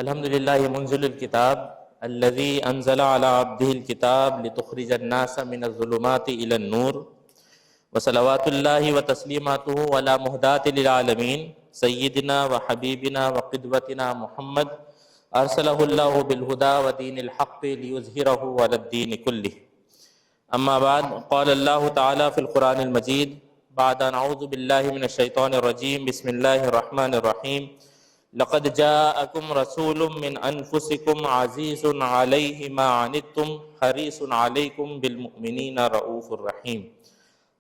अल्हम्दुलिल्लाहि मुनज़िलिल किताब अल्लज़ी अंज़ला अला अब्दिहिल किताब लितुख़रिजन नास मिनज़्ज़ुलुमाति इलन नूर व सलवातुल्लाहि व तस्लीमातुहु अला मुहदातिल आलमीन सय्यिदिना व हबीबिना व क़ुद्वतिना मुहम्मद अरसलहुल्लाहु बिल हुदा व दीनिल हक़्क़ि लियुज़हिरहु अलद्दीनि कुल्लिहि। अम्मा बाद क़ाल अल्लाहु तआला फ़िल क़ुरानिल मजीद बाद अऊज़ु बिल्लाहि मिनश शैतानिर रजीम बिस्मिल्लाहिर रहमानिर रहीम लक़द जाअकुम रसूलुम मिन अनफुसिकुम अज़ीज़ुन अलैहि मा अनित्तुम हरीसुन अलैकुम बिल मुमिनीना रऊफ़ुर रहीम।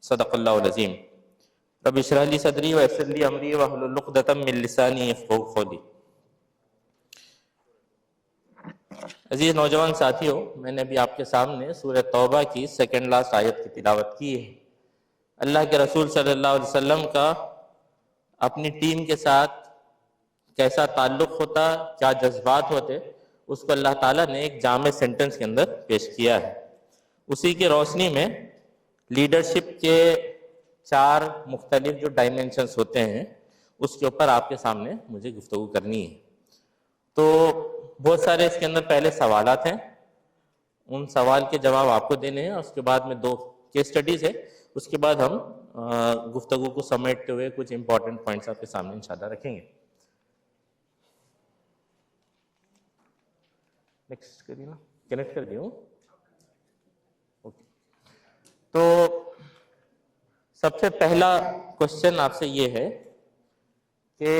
सदक़ल्लाहुल अज़ीम। रब्बि इश्रह ली सदरी व यस्सिर ली अमरी वहलुल उक़दतम मिन लिसानी यफ़क़हू क़ौली। अजीज़ नौजवान साथियों, मैंने अभी आपके सामने सूरह तौबा की सेकंड लास्ट आयत की तिलावत की है। अल्लाह के रसूल सल्लल्लाहु अलैहि वसल्लम का अपनी टीम के साथ कैसा ताल्लुक़ होता, क्या जज्बात होते, उसको अल्लाह ताला ने एक जामे सेंटेंस के अंदर पेश किया है। उसी की रोशनी में लीडरशिप के 4 मुख्तलिफ जो डायमेंशंस होते हैं उसके ऊपर आपके सामने मुझे गुफ्तगू करनी है। तो बहुत सारे इसके अंदर पहले सवालात हैं, उन सवाल के जवाब आपको देने हैं। उसके बाद में 2 केस स्टडीज़ है। उसके बाद हम गुफ्तगू को समेटते हुए कुछ इंपॉर्टेंट पॉइंट्स आपके सामने इंशाल्लाह रखेंगे। नेक्स्ट करिए ना, कनेक्ट कर दिया हूँ। ओके, तो सबसे पहला क्वेश्चन आपसे ये है कि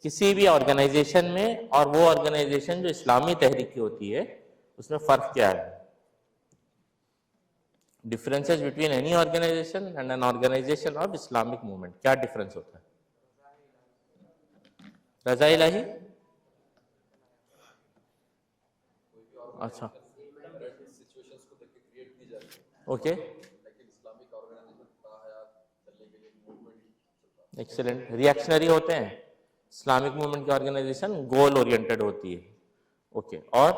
किसी भी ऑर्गेनाइजेशन में और वो ऑर्गेनाइजेशन जो इस्लामी तहरीक की होती है उसमें फ़र्क क्या है? Differences between any organisation and an organisation of Islamic movement, क्या डिफरेंस होता है? रज़ा इलाही, अच्छा, ओके, एक्सीलेंट। रिएक्शनरी होते हैं इस्लामिक मूवमेंट की ऑर्गेनाइजेशन, गोल ओरिएंटेड होती है। ओके, और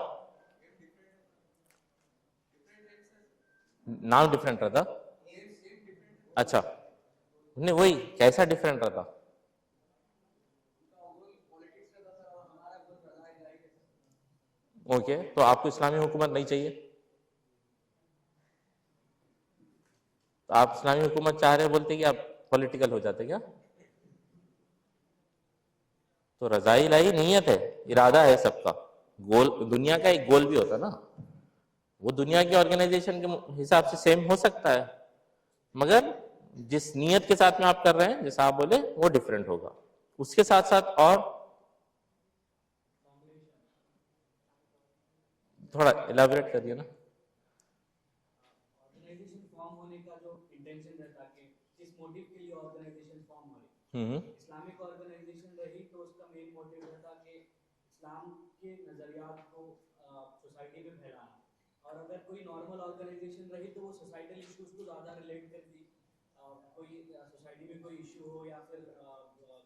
नाम डिफरेंट रहता? अच्छा, नहीं वही कैसा डिफरेंट रहता? ओके, तो आपको इस्लामी हुकूमत नहीं चाहिए? तो आप इस्लामी हुकूमत चाह रहे बोलते कि आप पॉलिटिकल हो जाते क्या? तो रज़ा इलाही नीयत है, इरादा है सबका। गोल दुनिया का एक गोल भी होता ना, वो दुनिया की ऑर्गेनाइजेशन के हिसाब से सेम हो सकता है, मगर जिस नीयत के साथ में आप कर रहे हैं, जैसा आप बोले, वो डिफरेंट होगा। उसके साथ साथ और थोड़ा इलाबोरेट करिए ना। ऑर्गेनाइजेशन फॉर्म होने का जो इंटेंशन रहता है कि किस मोटिव के लिए ऑर्गेनाइजेशन फॉर्म हो रही, इस्लामिक ऑर्गेनाइजेशन रही तो उसका मेन मोटिव रहता कि इस्लाम के नजरियात को सोसाइटी में फैलाना, और अगर कोई नॉर्मल ऑर्गेनाइजेशन रही तो वो सोसाइटल इश्यूज को ज़्यादा रिलेट करती, कोई सोसाइटी में कोई इशू हो या फिर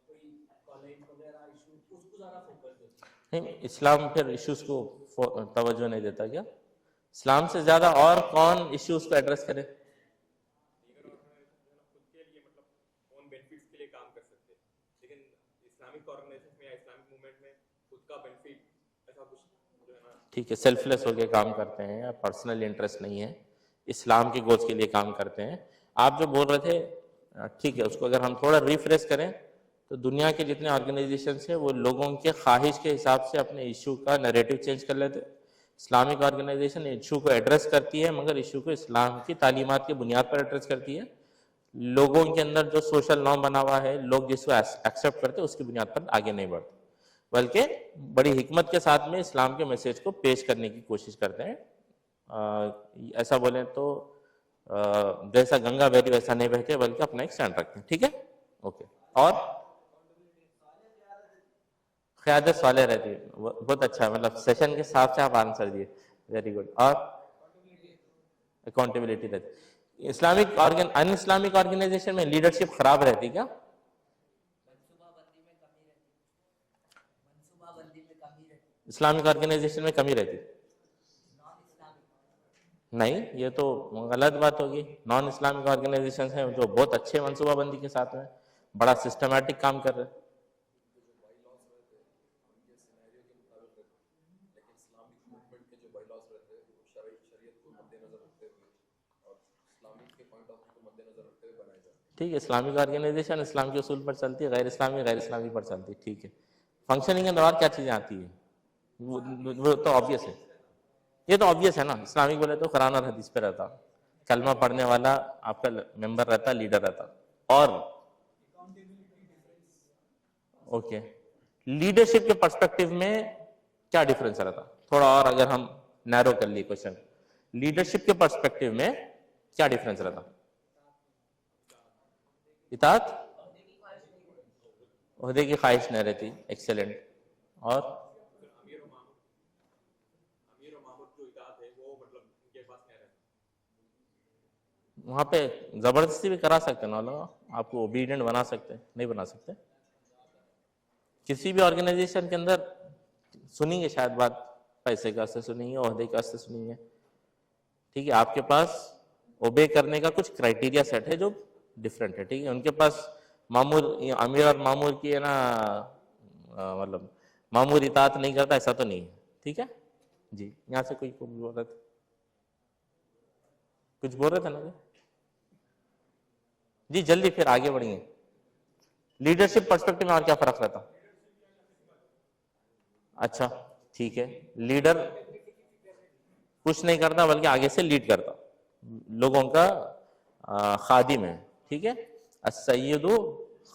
कोई कॉलेज वगैरह इशू, उसको ज़्यादा फोकस देती। नहीं, इस्लाम फिर इश्यूज को तवज्जो नहीं देता क्या? इस्लाम से ज्यादा और कौन इश्यूज को एड्रेस करे? ठीक है, सेल्फलेस होकर काम करते हैं या पर्सनल इंटरेस्ट नहीं है, इस्लाम के गोल्स के लिए काम करते हैं। आप जो बोल रहे थे, ठीक है, उसको अगर हम थोड़ा रिफ्रेश करें तो दुनिया के जितने ऑर्गेनाइजेशन हैं वो लोगों के ख्वाहिश के हिसाब से अपने इशू का नैरेटिव चेंज कर लेते। इस्लामिक ऑर्गेनाइजेशन इशू को एड्रेस करती है, मगर इशू को इस्लाम की तालीमात की बुनियाद पर एड्रेस करती है। लोगों के अंदर जो सोशल नॉर्म बना हुआ है, लोग जिसको एक्सेप्ट करते हैं, उसकी बुनियाद पर आगे नहीं बढ़ते, बल्कि बड़ी हिकमत के साथ में इस्लाम के मैसेज को पेश करने की कोशिश करते हैं। ऐसा बोलें तो जैसा गंगा बहती वैसा नहीं बहते, बल्कि अपना एक स्टैंड रखते हैं। ठीक है, ओके। और क़यादत साले रहती है, बहुत अच्छा है, मतलब सेशन के हिसाब से आप आंसर दिए, वेरी गुड। और अकाउंटेबिलिटी रहती। इस्लामिक अन इस्लामिक ऑर्गेनाइजेशन में लीडरशिप खराब रहती क्या? इस्लामिक ऑर्गेनाइजेशन में कमी रहती? नहीं, ये तो गलत बात होगी। नॉन इस्लामिक ऑर्गेनाइजेशन हैं जो बहुत अच्छे मनसूबाबंदी के साथ में बड़ा सिस्टमैटिक काम कर रहे हैं। ठीक है, इस्लामिक ऑर्गेनाइजेशन इस्लाम के उसूल पर चलती है, गैर इस्लामी पर चलती है। ठीक है, फंक्शनिंग के अंदर और क्या चीज़ें आती है? वो तो ऑब्वियस है, ये तो ऑब्वियस है ना। इस्लामिक बोले तो कुरान और हदीस पे रहता, कलमा पढ़ने वाला आपका मेंबर रहता, लीडर रहता। और ओके, लीडरशिप के पर्सपेक्टिव में क्या डिफरेंस रहता? थोड़ा और अगर हम नैरो कर लिए क्वेश्चन, लीडरशिप के पर्सपेक्टिव में क्या डिफरेंस रहता? इताअत, ओहदे की ख्वाहिश नहीं रहती। एक्सेलेंट। और वहां पे जबरदस्ती भी करा सकते ना लोग, आपको ओबीडियंट बना सकते, नहीं बना सकते। किसी भी ऑर्गेनाइजेशन के अंदर सुनेंगे शायद बात, पैसे का से सुनेंगे, ओहदे का से सुनेंगे। ठीक है, आपके पास ओबे करने का कुछ क्राइटेरिया सेट है जो डिफरेंट है। ठीक है, उनके पास मामूर, अमीर और मामूर की है ना, मतलब मामूर इताअत नहीं करता ऐसा तो नहीं है। ठीक है जी, यहाँ से कोई बोल रहे थे, कुछ बोल रहे थे ना जी? जल्दी फिर आगे बढ़िए। लीडरशिप पर्सपेक्टिव में और क्या फर्क रहता? अच्छा ठीक है, लीडर कुछ नहीं करता बल्कि आगे से लीड करता, लोगों का खादिम है। ठीक है, अस्सय्यदु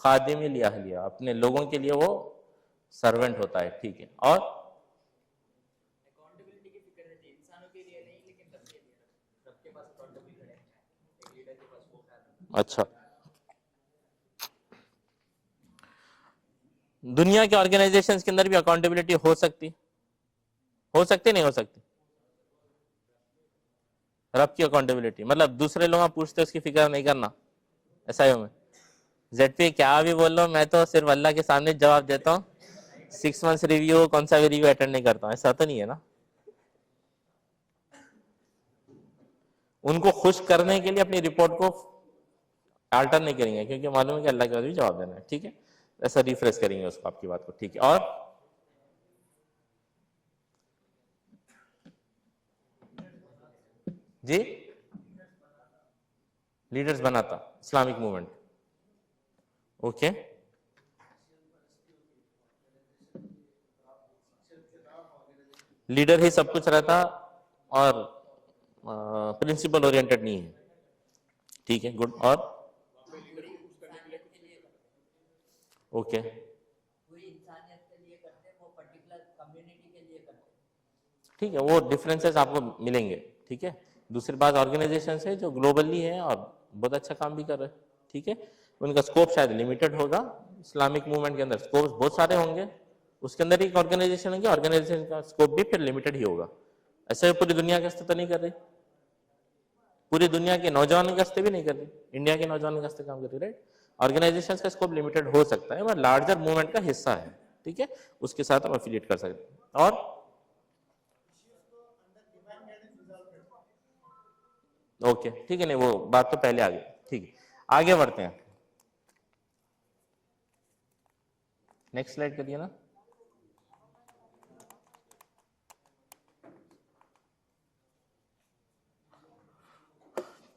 खादिम लिअहलिया, अपने लोगों के लिए वो सर्वेंट होता है। ठीक है, और अकाउंटेबिलिटी की फिक्र रहती है, इंसानों के लिए नहीं लेकिन सबके लिए, सबके पास अकाउंटेबल खड़े, एक लीडर के पास वो है। अच्छा, दुनिया के ऑर्गेनाइजेशंस के अंदर भी अकाउंटेबिलिटी हो सकती नहीं हो सकती? रब की अकाउंटेबिलिटी मतलब दूसरे लोग पूछते उसकी फिक्र नहीं करना, ऐसा ही में जेड पे क्या भी बोल लो, मैं तो सिर्फ अल्लाह के सामने जवाब देता हूँ, 6 मंथ्स रिव्यू कौन सा भी रिव्यू अटेंड नहीं करता हूँ, ऐसा तो नहीं है ना। उनको खुश करने के लिए अपनी रिपोर्ट को अल्टर नहीं करेंगे, क्योंकि मालूम है कि अल्लाह के बाद भी जवाब देना है। ठीक है, ऐसा रिफ्रेश करेंगे उसको, आपकी बात को। ठीक है, और जी, लीडर्स बनाता इस्लामिक मूवमेंट। ओके, लीडर ही सब कुछ रहता और प्रिंसिपल ओरिएंटेड नहीं है। ठीक है, गुड। और ओके, पूरी इंसानियत के लिए करते हैं, वो पर्टिकुलर कम्युनिटी के लिए करते हैं। ठीक है, वो डिफरेंसेस आपको मिलेंगे। ठीक है, दूसरी बात ऑर्गेनाइजेशन है जो ग्लोबली है और बहुत अच्छा काम भी कर रहे हैं। ठीक है, उनका स्कोप शायद लिमिटेड होगा, इस्लामिक मूवमेंट के अंदर स्कोप बहुत सारे होंगे, उसके अंदर एक ऑर्गेनाइजेशन होगी, ऑर्गेनाइजेशन का स्कोप भी फिर लिमिटेड ही होगा। ऐसे पूरी दुनिया के वास्ते तो नहीं कर रही, पूरी दुनिया के नौजवानों के वास्ते भी नहीं कर रही, इंडिया के नौजवानों के वास्ते काम कर रही, राइट। ऑर्गेनाइजेशन का स्कोप लिमिटेड हो सकता है, वह लार्जर मूवमेंट का हिस्सा है। ठीक है, उसके साथ हम एफिलिएट कर सकते हैं। और ओके ठीक है, नहीं वो बात तो पहले आ गई। ठीक है, आगे बढ़ते हैं, नेक्स्ट स्लाइड करिए ना।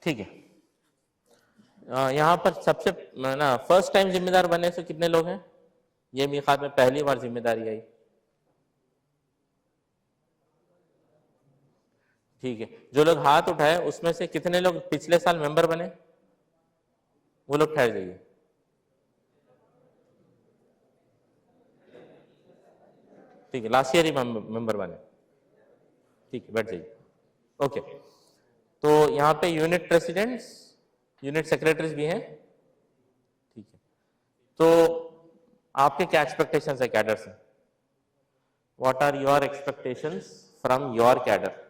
ठीक है, यहाँ पर सबसे ना फर्स्ट टाइम जिम्मेदार बने से कितने लोग हैं? ये मीकात में पहली बार जिम्मेदारी आई। ठीक है, जो लोग हाथ उठाए उसमें से कितने लोग पिछले साल मेंबर बने? वो लोग ठहर जाइए। ठीक है, लास्ट ईयर ही मेंबर बने। ठीक है, बैठ जाइए। ओके, तो यहाँ पे यूनिट प्रेसिडेंट्स, यूनिट सेक्रेटरीज भी हैं। ठीक है, तो आपके क्या एक्सपेक्टेशंस है कैडर से? What are your expectations from your cadre?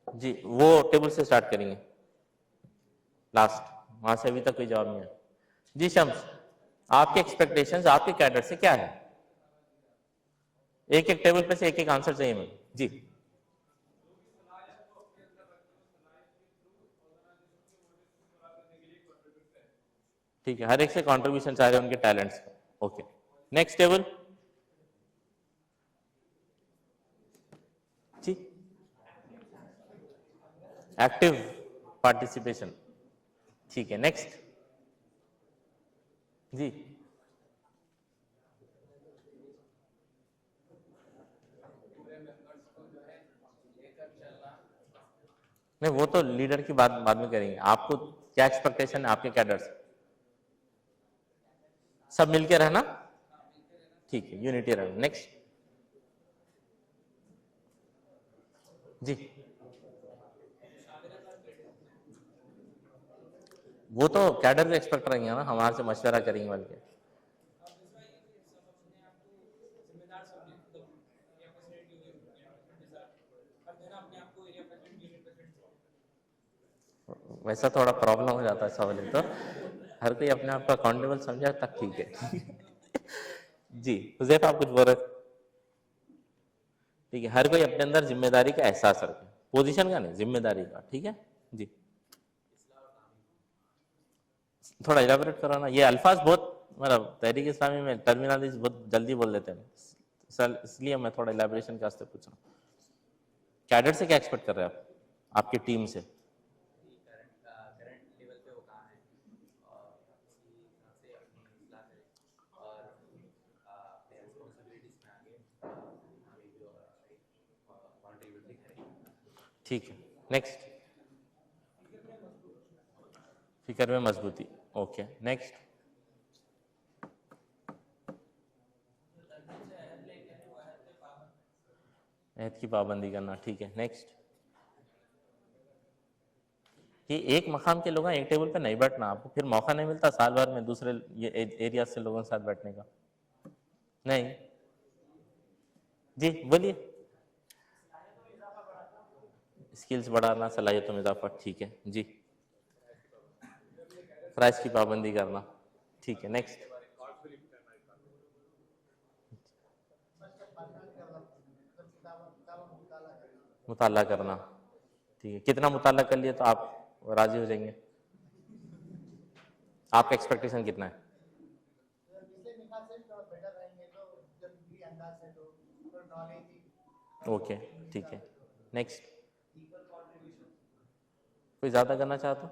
जी, वो टेबल से स्टार्ट करेंगे, लास्ट, वहां से अभी तक कोई जवाब नहीं है। जी शम्स, आपके एक्सपेक्टेशंस आपके कैडर से क्या है? एक एक टेबल पे से एक एक आंसर चाहिए मुझे। जी, ठीक है, हर एक से कंट्रीब्यूशन चाह रहे हैं उनके टैलेंट्स का। Okay, next table. जी, एक्टिव पार्टिसिपेशन, ठीक है। नेक्स्ट जी, नहीं वो तो लीडर की बात बाद में करेंगे। आपको क्या एक्सपेक्टेशन है आपके कैडर से? सब मिलके रहना, ठीक है, यूनिटी रहना। नेक्स्ट जी, वो तो कैडर भी एक्सपेक्ट रहेंगे ना, हमारे से मशवरा करेंगे बल्कि। वैसा थोड़ा प्रॉब्लम हो जाता है सवाल, तो हर कोई अपने आप को अकाउंटेबल समझा तक ठीक है। जी हुज़ैफा, आप कुछ बोल रहे थे? ठीक है, हर कोई अपने अंदर जिम्मेदारी का एहसास रखे, पोजीशन का नहीं, जिम्मेदारी का, ठीक है जी। थोड़ा इलाबोरेट करो ना, ये अल्फाज बहुत मतलब तहरीक इस्लामी में टर्मिनोलॉजी बहुत जल्दी बोल देते हैं, इसलिए मैं थोड़ा इलाबोरेशन के वास्ते पूछ रहा हूँ। कैडर से क्या एक्सपेक्ट कर रहे हैं आप, आपकी टीम से? ठीक है, नेक्स्ट, फिक्र में मजबूती, ओके। नेक्स्ट, अहद की पाबंदी करना, ठीक है। नेक्स्ट, कि एक मकाम के लोग एक टेबल पे नहीं बैठना, आपको फिर मौका नहीं मिलता साल भर में दूसरे ये एरिया से लोगों के साथ बैठने का। नहीं जी, बोलिए। स्किल्स बढ़ाना, सलाहियतों में इजाफा, ठीक है जी। प्राइस की पाबंदी करना, ठीक है। नेक्स्ट, मुताला करना, ठीक है। कितना मुताला कर लिए तो आप राजी हो जाएंगे? आपका एक्सपेक्टेशन कितना है? ओके, ठीक है। नेक्स्ट, कोई ज्यादा करना चाहे तो?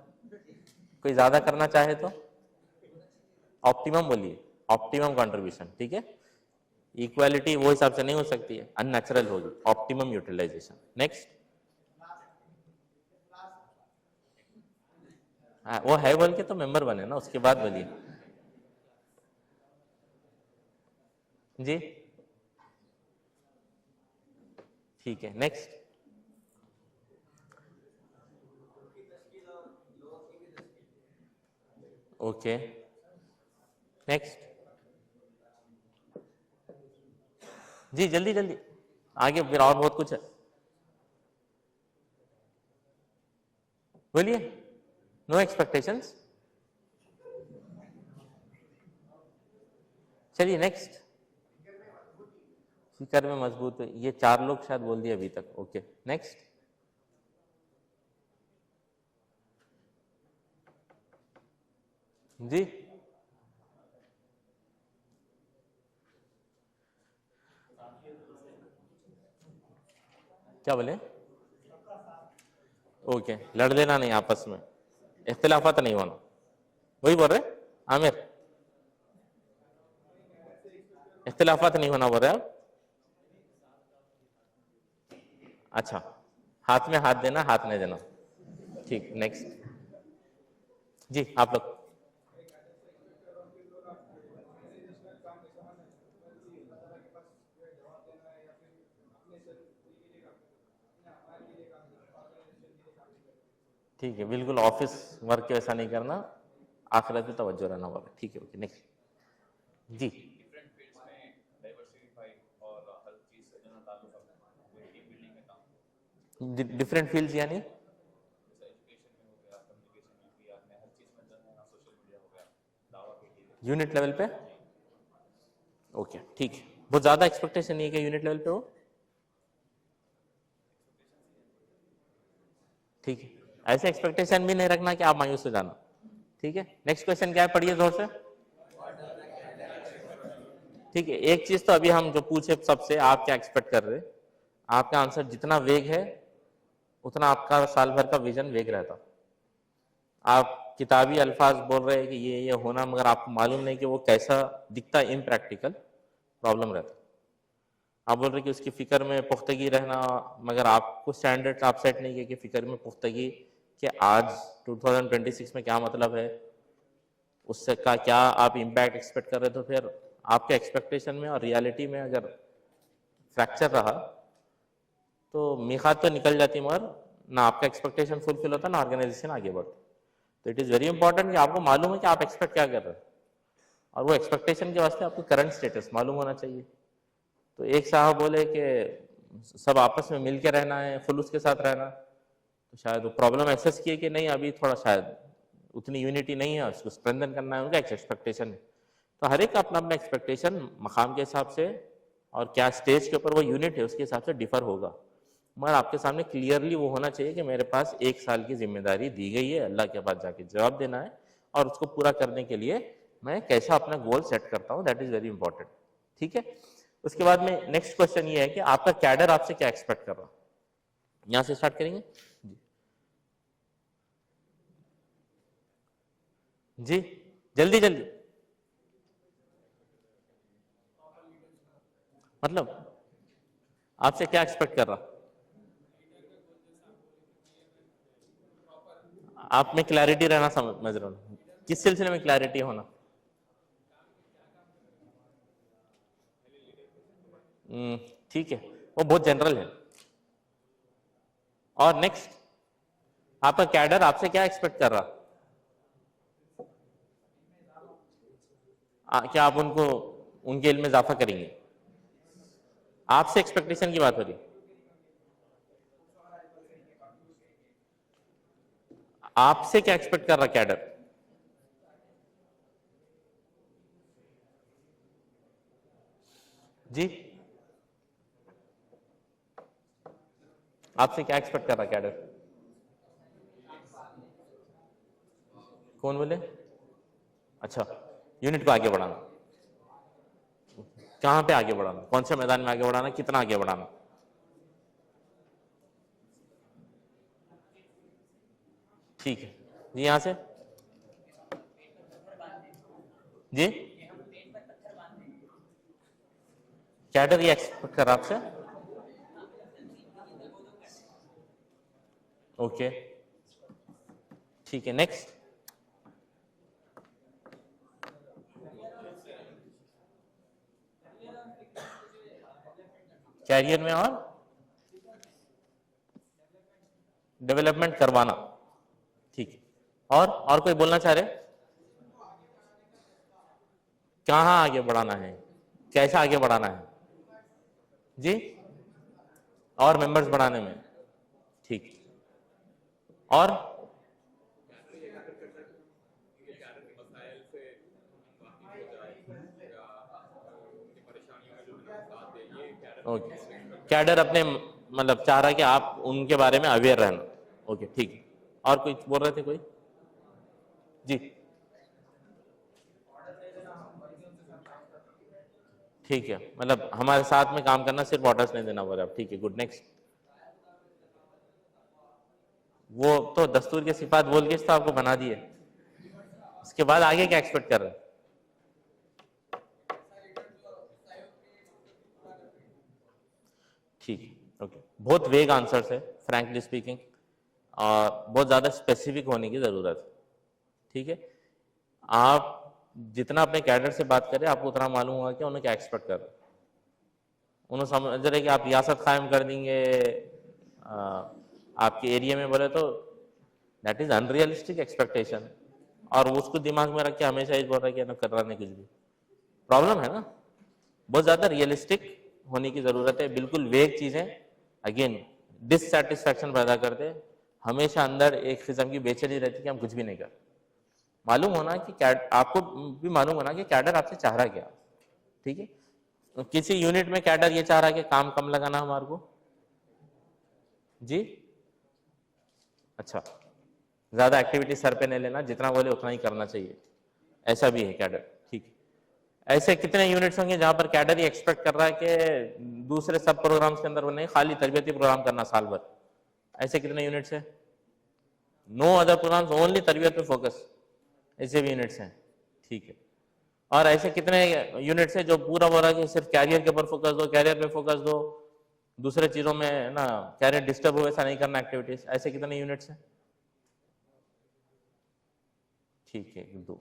कोई ज्यादा करना चाहे तो ऑप्टिमम बोलिए, ऑप्टिमम कंट्रीब्यूशन, ठीक है। इक्वालिटी वो हिसाब से नहीं हो सकती है, अननेचुरल होगी, ऑप्टिमम यूटिलाइजेशन। नेक्स्ट, वो है बोल के तो मेंबर बने ना, उसके बाद बोलिए जी, ठीक है। Next, okay. नेक्स्ट जी, जल्दी जल्दी आगे, फिर और बहुत कुछ है, बोलिए। नो एक्सपेक्टेशंस, चलिए नेक्स्ट, फिकर में मजबूत, ये 4 लोग शायद बोल दिए अभी तक, ओके। नेक्स्ट, जी, क्या बोले? ओके, लड़ लेना नहीं आपस में, इख्तिलाफात नहीं होना, वही बोल रहे आमिर, इख्तिलाफात नहीं होना बोल रहे आप? अच्छा, हाथ में हाथ देना, हाथ नहीं देना, ठीक। नेक्स्ट जी, आप लोग ठीक है, बिल्कुल ऑफिस वर्क के वैसा नहीं करना, आखिरत पे तवज्जो रहना होगा, ठीक है, ओके। नेक्स्ट जी, डिफरेंट फील्ड्स यानी यूनिट लेवल पे, ओके, ठीक है। बहुत ज्यादा एक्सपेक्टेशन नहीं है कि यूनिट लेवल पे हो, ठीक है। ऐसे एक्सपेक्टेशन भी नहीं रखना कि आप मायूस हो जाना, ठीक है। नेक्स्ट क्वेश्चन क्या है, पढ़िए जोर से, ठीक है। एक चीज तो अभी हम जो पूछे सबसे, आप क्या एक्सपेक्ट कर रहे, आपका आंसर जितना वेग है उतना आपका साल भर का विजन वेग रहता, आप किताबी अल्फाज बोल रहे हैं कि ये होना, मगर आपको मालूम नहीं कि वो कैसा दिखता है, इम्प्रैक्टिकल प्रॉब्लम रहता है। आप बोल रहे कि उसकी फ़िक्र में पुख्तगी रहना, मगर आपको स्टैंडर्ड आप सेट नहीं किए कि फ़िक्र में पुख्तगी कि आज 2026 में क्या मतलब है, उससे का क्या आप इम्पैक्ट एक्सपेक्ट कर रहे, तो फिर आपके एक्सपेक्टेशन में और रियलिटी में अगर फ्रैक्चर रहा तो मीखात तो निकल जाती, मगर ना आपका एक्सपेक्टेशन फुलफिल होता ना ऑर्गेनाइजेशन आगे बढ़ती। तो इट इज़ वेरी इंपॉर्टेंट कि आपको मालूम है कि आप एक्सपेक्ट क्या कर रहे हैं, और वो एक्सपेक्टेशन के वास्ते आपको करंट स्टेटस मालूम होना चाहिए। तो एक साहब बोले कि सब आपस में मिल के रहना है, फुलूस के साथ रहना, तो शायद वो प्रॉब्लम एसेस किए कि नहीं अभी थोड़ा शायद उतनी यूनिटी नहीं है, उसको स्ट्रेंथन करना है, उनका एक एक्सपेक्टेशन है। तो हर एक का अपना अपना एक्सपेक्टेशन मकाम के हिसाब से और क्या स्टेज के ऊपर वो यूनिट है उसके हिसाब से डिफर होगा, मगर आपके सामने क्लियरली वो होना चाहिए कि मेरे पास 1 साल की जिम्मेदारी दी गई है, अल्लाह के पास जाके जवाब देना है, और उसको पूरा करने के लिए मैं कैसा अपना गोल सेट करता हूँ, दैट इज़ वेरी इंपॉर्टेंट। ठीक है, उसके बाद में नेक्स्ट क्वेश्चन ये है कि आपका कैडर आपसे क्या एक्सपेक्ट कर रहा, यहाँ से स्टार्ट करेंगे जी जल्दी जल्दी, मतलब आपसे क्या एक्सपेक्ट कर रहा, आप में क्लैरिटी रहना समझ रहा हूँ, किस सिलसिले में क्लैरिटी होना? ठीक है, वो बहुत जनरल है। और नेक्स्ट, आपका कैडर आपसे क्या एक्सपेक्ट कर रहा, क्या आप उनको उनके इल्म में इजाफा करेंगे? आपसे एक्सपेक्टेशन की बात हो रही, आपसे क्या एक्सपेक्ट कर रहा कैडर? जी आपसे क्या एक्सपेक्ट कर रहा कैडर? कौन बोले? अच्छा, यूनिट को आगे बढ़ाना, कहां पे आगे बढ़ाना, कौन से मैदान में आगे बढ़ाना, कितना आगे बढ़ाना? ठीक है जी, यहां से जी कैडर ये एक्सपेक्ट कर रहा आपसे, ओके ठीक है। नेक्स्ट, कैरियर में और डेवलपमेंट करवाना, ठीक है। और कोई बोलना चाह रहे, कहाँ आगे बढ़ाना है, कैसा आगे बढ़ाना है जी, और मेंबर्स बढ़ाने में, ठीक। और ओके, कैडर अपने मतलब चाह रहा है कि आप उनके बारे में अवेयर रहना, ओके ठीक है। और कुछ बोल रहे थे कोई जी, ठीक है, मतलब हमारे साथ में काम करना, सिर्फ ऑर्डर्स नहीं देना बोल रहे आप, ठीक है गुड। नेक्स्ट, वो तो दस्तूर के सिफात बोल के तो आपको बना दिए, उसके बाद आगे क्या एक्सपेक्ट कर रहे हैं? ठीक, ओके, बहुत वेग आंसर्स है फ्रैंकली स्पीकिंग, और बहुत ज़्यादा स्पेसिफिक होने की ज़रूरत है। ठीक है, आप जितना अपने कैडर से बात करें आपको उतना मालूम होगा कि उन्हें क्या एक्सपेक्ट कर रहे हैं। उन्हें समझ रहे कि आप रियासत कायम कर देंगे आपके एरिया में, बोले तो दैट इज अनरियलिस्टिक एक्सपेक्टेशन, और उसको दिमाग में रख के हमेशा ही बोल रहा है कि ना कर रहा नहीं कुछ भी, प्रॉब्लम है ना। बहुत ज़्यादा रियलिस्टिक होने की ज़रूरत है, बिल्कुल वेग चीज़ें अगेन डिससेटिस्फैक्शन पैदा करते, हमेशा अंदर एक किस्म की बेचैनी रहती कि हम कुछ भी नहीं कर। मालूम होना कि आपको भी मालूम होना कि कैडर आपसे चाह रहा क्या, ठीक है। तो किसी यूनिट में कैडर ये चाह रहा है कि काम कम लगाना हमारे को जी, अच्छा, ज़्यादा एक्टिविटी सर पे नहीं लेना, जितना बोले उतना ही करना चाहिए, ऐसा भी है कैडर, ठीक है। ऐसे कितने यूनिट्स होंगे जहां पर कैडर ये एक्सपेक्ट कर रहा है कि दूसरे सब प्रोग्राम्स के अंदर वो नहीं, खाली तरबियती प्रोग्राम करना साल भर, ऐसे कितने यूनिट्स है? नो अदर प्रोग्राम्स, ओनली तरबियत पे फोकस, ऐसे भी यूनिट्स हैं, ठीक है। और ऐसे कितने यूनिट्स हैं जो पूरा बोला कि सिर्फ कैरियर के ऊपर फोकस दो, कैरियर पे फोकस दो, दूसरे चीज़ों में ना कैरियर डिस्टर्ब हो ऐसा नहीं करना एक्टिविटीज, ऐसे कितने यूनिट्स हैं? ठीक है, 2,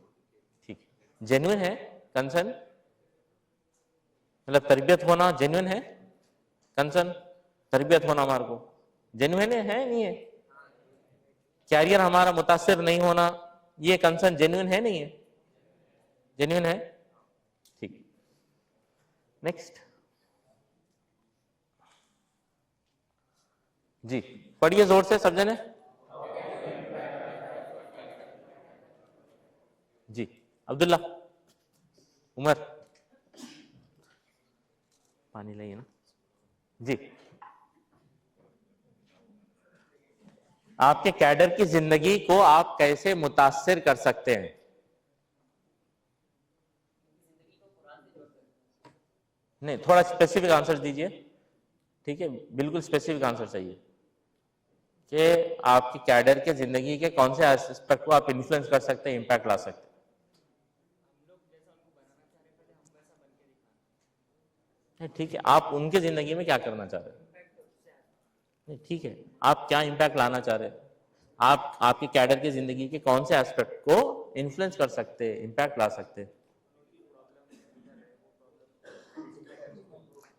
ठीक है। जेन्युइन है कंसर्न, मतलब तरबियत होना जेन्युइन है कंसर्न, तरबियत होना हमारे को जेन्युइन है नहीं है? कैरियर हमारा मुतासिर नहीं होना, ये कंसर्न जेन्युइन है नहीं है? जेन्युइन है, ठीक। नेक्स्ट जी, पढ़िए जोर से सब जने जी। अब्दुल्ला, उमर, पानी लाइए ना जी। आपके कैडर की जिंदगी को आप कैसे मुतासिर कर सकते हैं? नहीं, थोड़ा स्पेसिफिक आंसर दीजिए, ठीक है, बिल्कुल स्पेसिफिक आंसर चाहिए कि आपकी कैडर के जिंदगी के कौन से एस्पेक्ट को आप इन्फ्लुएंस कर सकते हैं, इंपैक्ट ला सकते हैं। ठीक है, आप उनके जिंदगी में क्या करना चाह रहे हैं? नहीं, ठीक है, आप क्या इंपैक्ट लाना चाह रहे हैं? आप आपकी कैडर की जिंदगी के कौन से एस्पेक्ट को इन्फ्लुएंस कर सकते हैं, इंपैक्ट ला सकते हैं?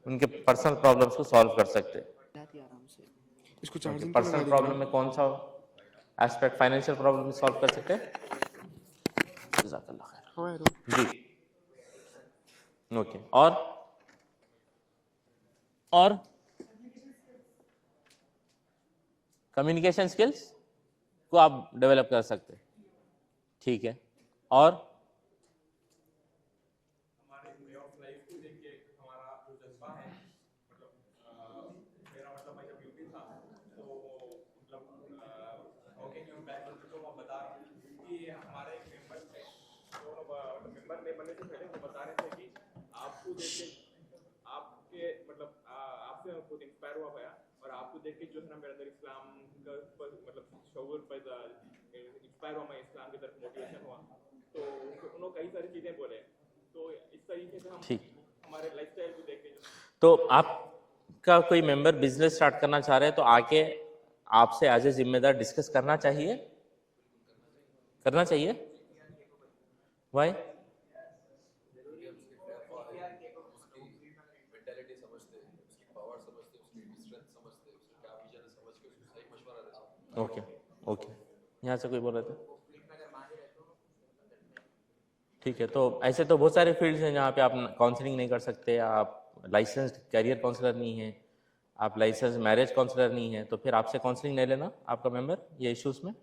उनके पर्सनल प्रॉब्लम्स को सॉल्व कर सकते हैं। इसको चार्जिंग पर्सनल प्रॉब्लम में कौन सा एस्पेक्ट, फाइनेंशियल प्रॉब्लम में सॉल्व कर सकते हैं? जज़ाकल्लाह खैर जी, ओके। और कम्युनिकेशन स्किल्स को आप डेवलप कर सकते हैं, ठीक है। और हमारे वे ऑफ लाइफ को देख के हमारा जो जज्बा है, मतलब मेरा मतलब मैं जब यूपी था तो मतलब ओके न्यू बैक तो मैं बता रहा हूँ कि हमारे एक मेंबर थे, तो मतलब मेंबर में बनने से पहले वो बता रहे थे कि आपको देख के आपके मतलब आपसे मैं खुद इंस्पायर हुआ गया, और आपको देख के जो है ना मेरे अंदर इस्लाम का मतलब शऊर पैदा, इंस्पायर हुआ, मैं इस्लाम की तरफ मोटिवेशन हुआ। तो उन्होंने कई सारी चीज़ें बोले, तो इस तरीके से हम हमारे लाइफस्टाइल को देख के तो आपका कोई मेंबर बिजनेस स्टार्ट करना चाह रहे हैं तो आके आपसे एज ए जिम्मेदार डिस्कस करना चाहिए, करना चाहिए। वाई? ओके ओके, यहाँ से कोई बोल रहे थे? ठीक है, तो ऐसे तो बहुत सारे फील्ड्स हैं जहाँ पे आप काउंसलिंग नहीं कर सकते, आप लाइसेंस्ड कैरियर काउंसलर नहीं है, आप लाइसेंस मैरिज काउंसलर नहीं है, तो फिर आपसे काउंसलिंग नहीं लेना आपका मेंबर ये इश्यूज में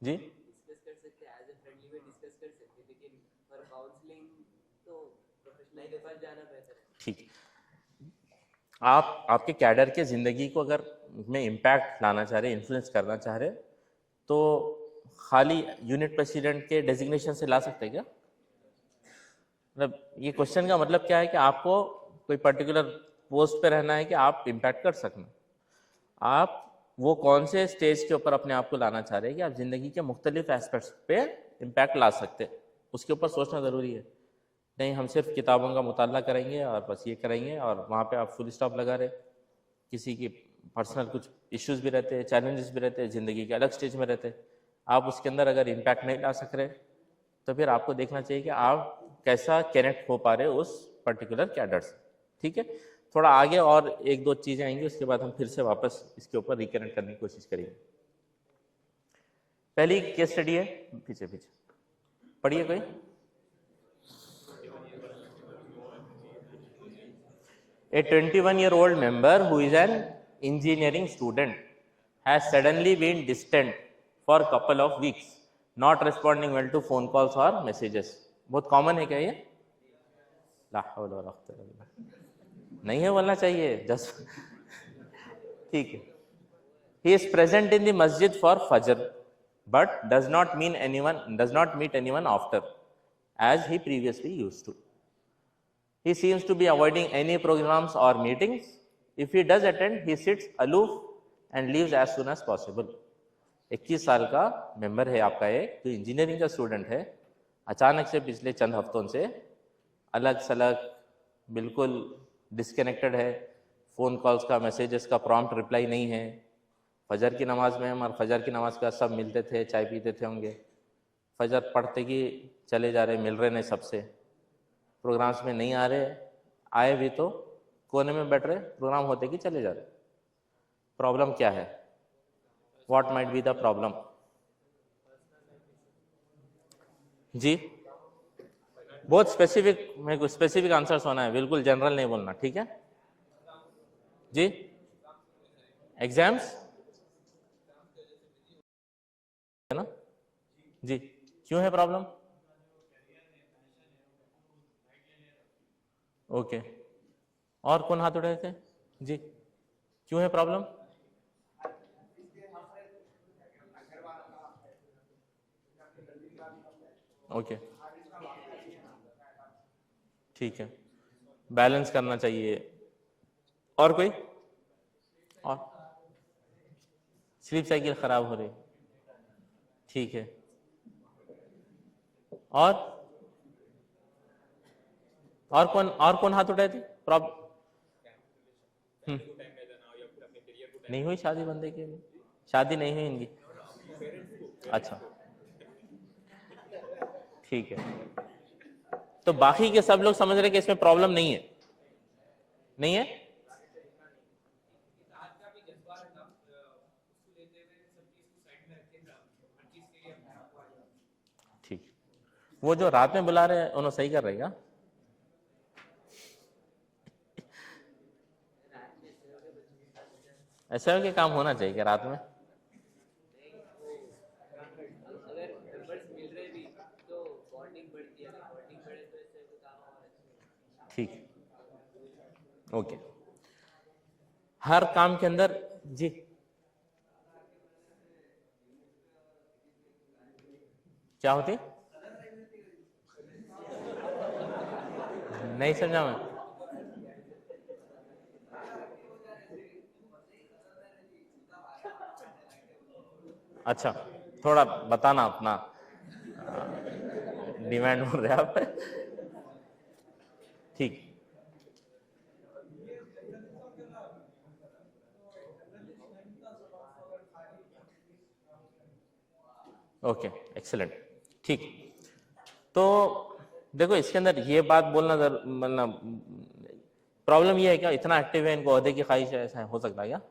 जी। डिस्कस कर सकते हैं, as a friendly way discuss कर सकते हैं, लेकिन फॉर काउंसलिंग तो प्रोफेशनल के पास जाना बेहतर है। ठीक, आप आपके कैडर के ज़िंदगी को अगर में इम्पैक्ट लाना चाह रहे, इन्फ्लुएंस करना चाह रहे, तो खाली यूनिट प्रेसिडेंट के डेजिग्नेशन से ला सकते हैं क्या? मतलब ये क्वेश्चन का मतलब क्या है कि आपको कोई पर्टिकुलर पोस्ट पे रहना है कि आप इम्पैक्ट कर सकना, आप वो कौन से स्टेज के ऊपर अपने आप को लाना चाह रहे हैं कि आप ज़िंदगी के मुख्तलिफ एस्पेक्ट्स पे इम्पैक्ट ला सकते हैं, उसके ऊपर सोचना ज़रूरी है। नहीं हम सिर्फ किताबों का मुताला करेंगे और बस ये करेंगे और वहाँ पे आप फुल स्टॉप लगा रहे, किसी की पर्सनल कुछ इश्यूज भी रहते हैं, चैलेंजेस भी रहते हैं, ज़िंदगी के अलग स्टेज में रहते हैं, आप उसके अंदर अगर इम्पैक्ट नहीं ला सक रहे तो फिर आपको देखना चाहिए कि आप कैसा कनेक्ट हो पा रहे उस पर्टिकुलर कैडर से। ठीक है, थोड़ा आगे और एक दो चीज़ें आएंगी, उसके बाद हम फिर से वापस इसके ऊपर रिकनेक्ट करने की कोशिश करेंगे। पहली केस स्टडी है, पीछे पीछे पढ़िए कोई। A 21-year-old member who is an engineering student has suddenly been distant for a couple of weeks, not responding well to phone calls or messages. बहुत कॉमन है क्या ये? ला हौला वला कुव्वता इल्ला बिल्लाह। नहीं है बोलना चाहिए जस्ट ठीक है। He is present in the masjid for Fajr, but does not meet anyone after, as he previously used to. He seems to be avoiding any programs or meetings. If he does attend, he sits aloof and leaves as soon as possible. 21 साल का member है आपका एक, तो engineering का student है, अचानक से पिछले चंद हफ्तों से अलग सलग बिल्कुल डिस्कनेक्टेड है, फ़ोन कॉल्स का, मैसेजेस का प्रॉम्प्ट रिप्लाई नहीं है। फजर की नमाज में हम और फजर की नमाज का सब मिलते थे, चाय पीते थे होंगे, फजर पढ़ते ही चले जा रहे, मिल रहे नहीं सबसे, प्रोग्राम्स में नहीं आ रहे, आए भी तो कोने में बैठ रहे, प्रोग्राम होते कि चले जा रहे। प्रॉब्लम क्या है? What might be the problem? जी बहुत स्पेसिफिक, मेरे को स्पेसिफिक आंसर्स होना है, बिल्कुल जनरल नहीं बोलना, ठीक है जी? एग्जाम्स है ना जी? क्यों है प्रॉब्लम? ओके, और कौन हाथ उठाए थे जी? क्यों है प्रॉब्लम? ओके ठीक है, बैलेंस करना चाहिए। और कोई? और स्लीप साइकिल खराब हो रही, ठीक है। और कौन हाथ उठाए थे? प्रॉब्लम नहीं हुई शादी बंदे की? शादी नहीं हुई इनकी? अच्छा ठीक है, तो बाकी के सब लोग समझ रहे कि इसमें प्रॉब्लम नहीं है, नहीं है? ठीक, वो जो रात में बुला रहे हैं उन्होंने सही कर रहे क्या? ऐसा के काम होना चाहिए क्या रात में? अगर मेंबर्स मिल रहे भी तो बॉन्डिंग बढ़ती है, बॉन्डिंग बढ़े तो इससे कोई काम और अच्छा। ठीक, ओके। हर काम के अंदर जी क्या होती? नहीं समझा मैं। अच्छा, थोड़ा बताना अपना डिमांड बोल रहे आप, ठीक। ओके एक्सीलेंट, ठीक। तो देखो इसके अंदर ये बात बोलना मतलब प्रॉब्लम ये है क्या, इतना एक्टिव है, इनको ओहदे की ख्वाहिश है, ऐसा हो सकता है क्या?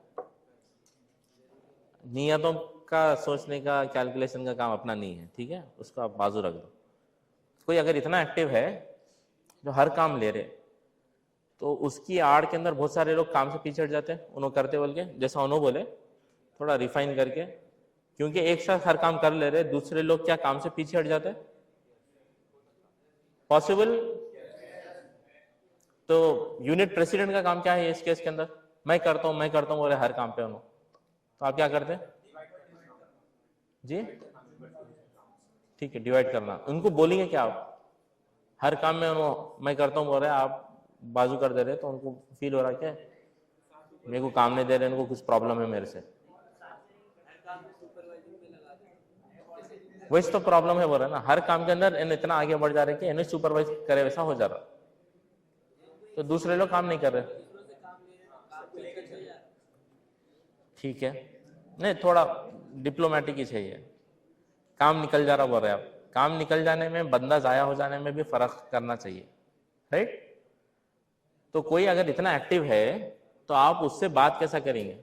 नियतों का सोचने का, कैलकुलेशन का काम अपना नहीं है, ठीक है, उसको आप बाजू रख दो। कोई अगर इतना एक्टिव है जो हर काम ले रहे, तो उसकी आड़ के अंदर बहुत सारे लोग काम से पीछे हट जाते हैं, उन्होंने करते बोल के, जैसा उन्होंने बोले थोड़ा रिफाइन करके, क्योंकि एक साथ हर काम कर ले रहे, दूसरे लोग क्या काम से पीछे हट जाते हैं? पॉसिबल? तो यूनिट प्रेसिडेंट का काम क्या है इस केस के अंदर? मैं करता हूं बोले हर काम पे उन्होंने, तो आप क्या करते हैं जी? ठीक है, डिवाइड करना। उनको बोलेंगे क्या आप? हर काम में उन्होंने मैं करता हूं बोल रहे, आप बाजू कर दे रहे, तो उनको फील हो रहा है क्या मेरे को काम नहीं दे रहे, इनको कुछ प्रॉब्लम है मेरे से। वही तो प्रॉब्लम है बोल रहे ना, हर काम के अंदर इन इतना आगे बढ़ जा रहे कि इन्हें सुपरवाइज करे वैसा हो जा रहा, तो दूसरे लोग काम नहीं कर रहे। ठीक है, नहीं थोड़ा डिप्लोमेटिक ही चाहिए। काम निकल जा रहा बोल रहे आप, काम निकल जाने में, बंदा जाया हो जाने में भी फर्क करना चाहिए, राइट? तो कोई अगर इतना एक्टिव है तो आप उससे बात कैसा करेंगे?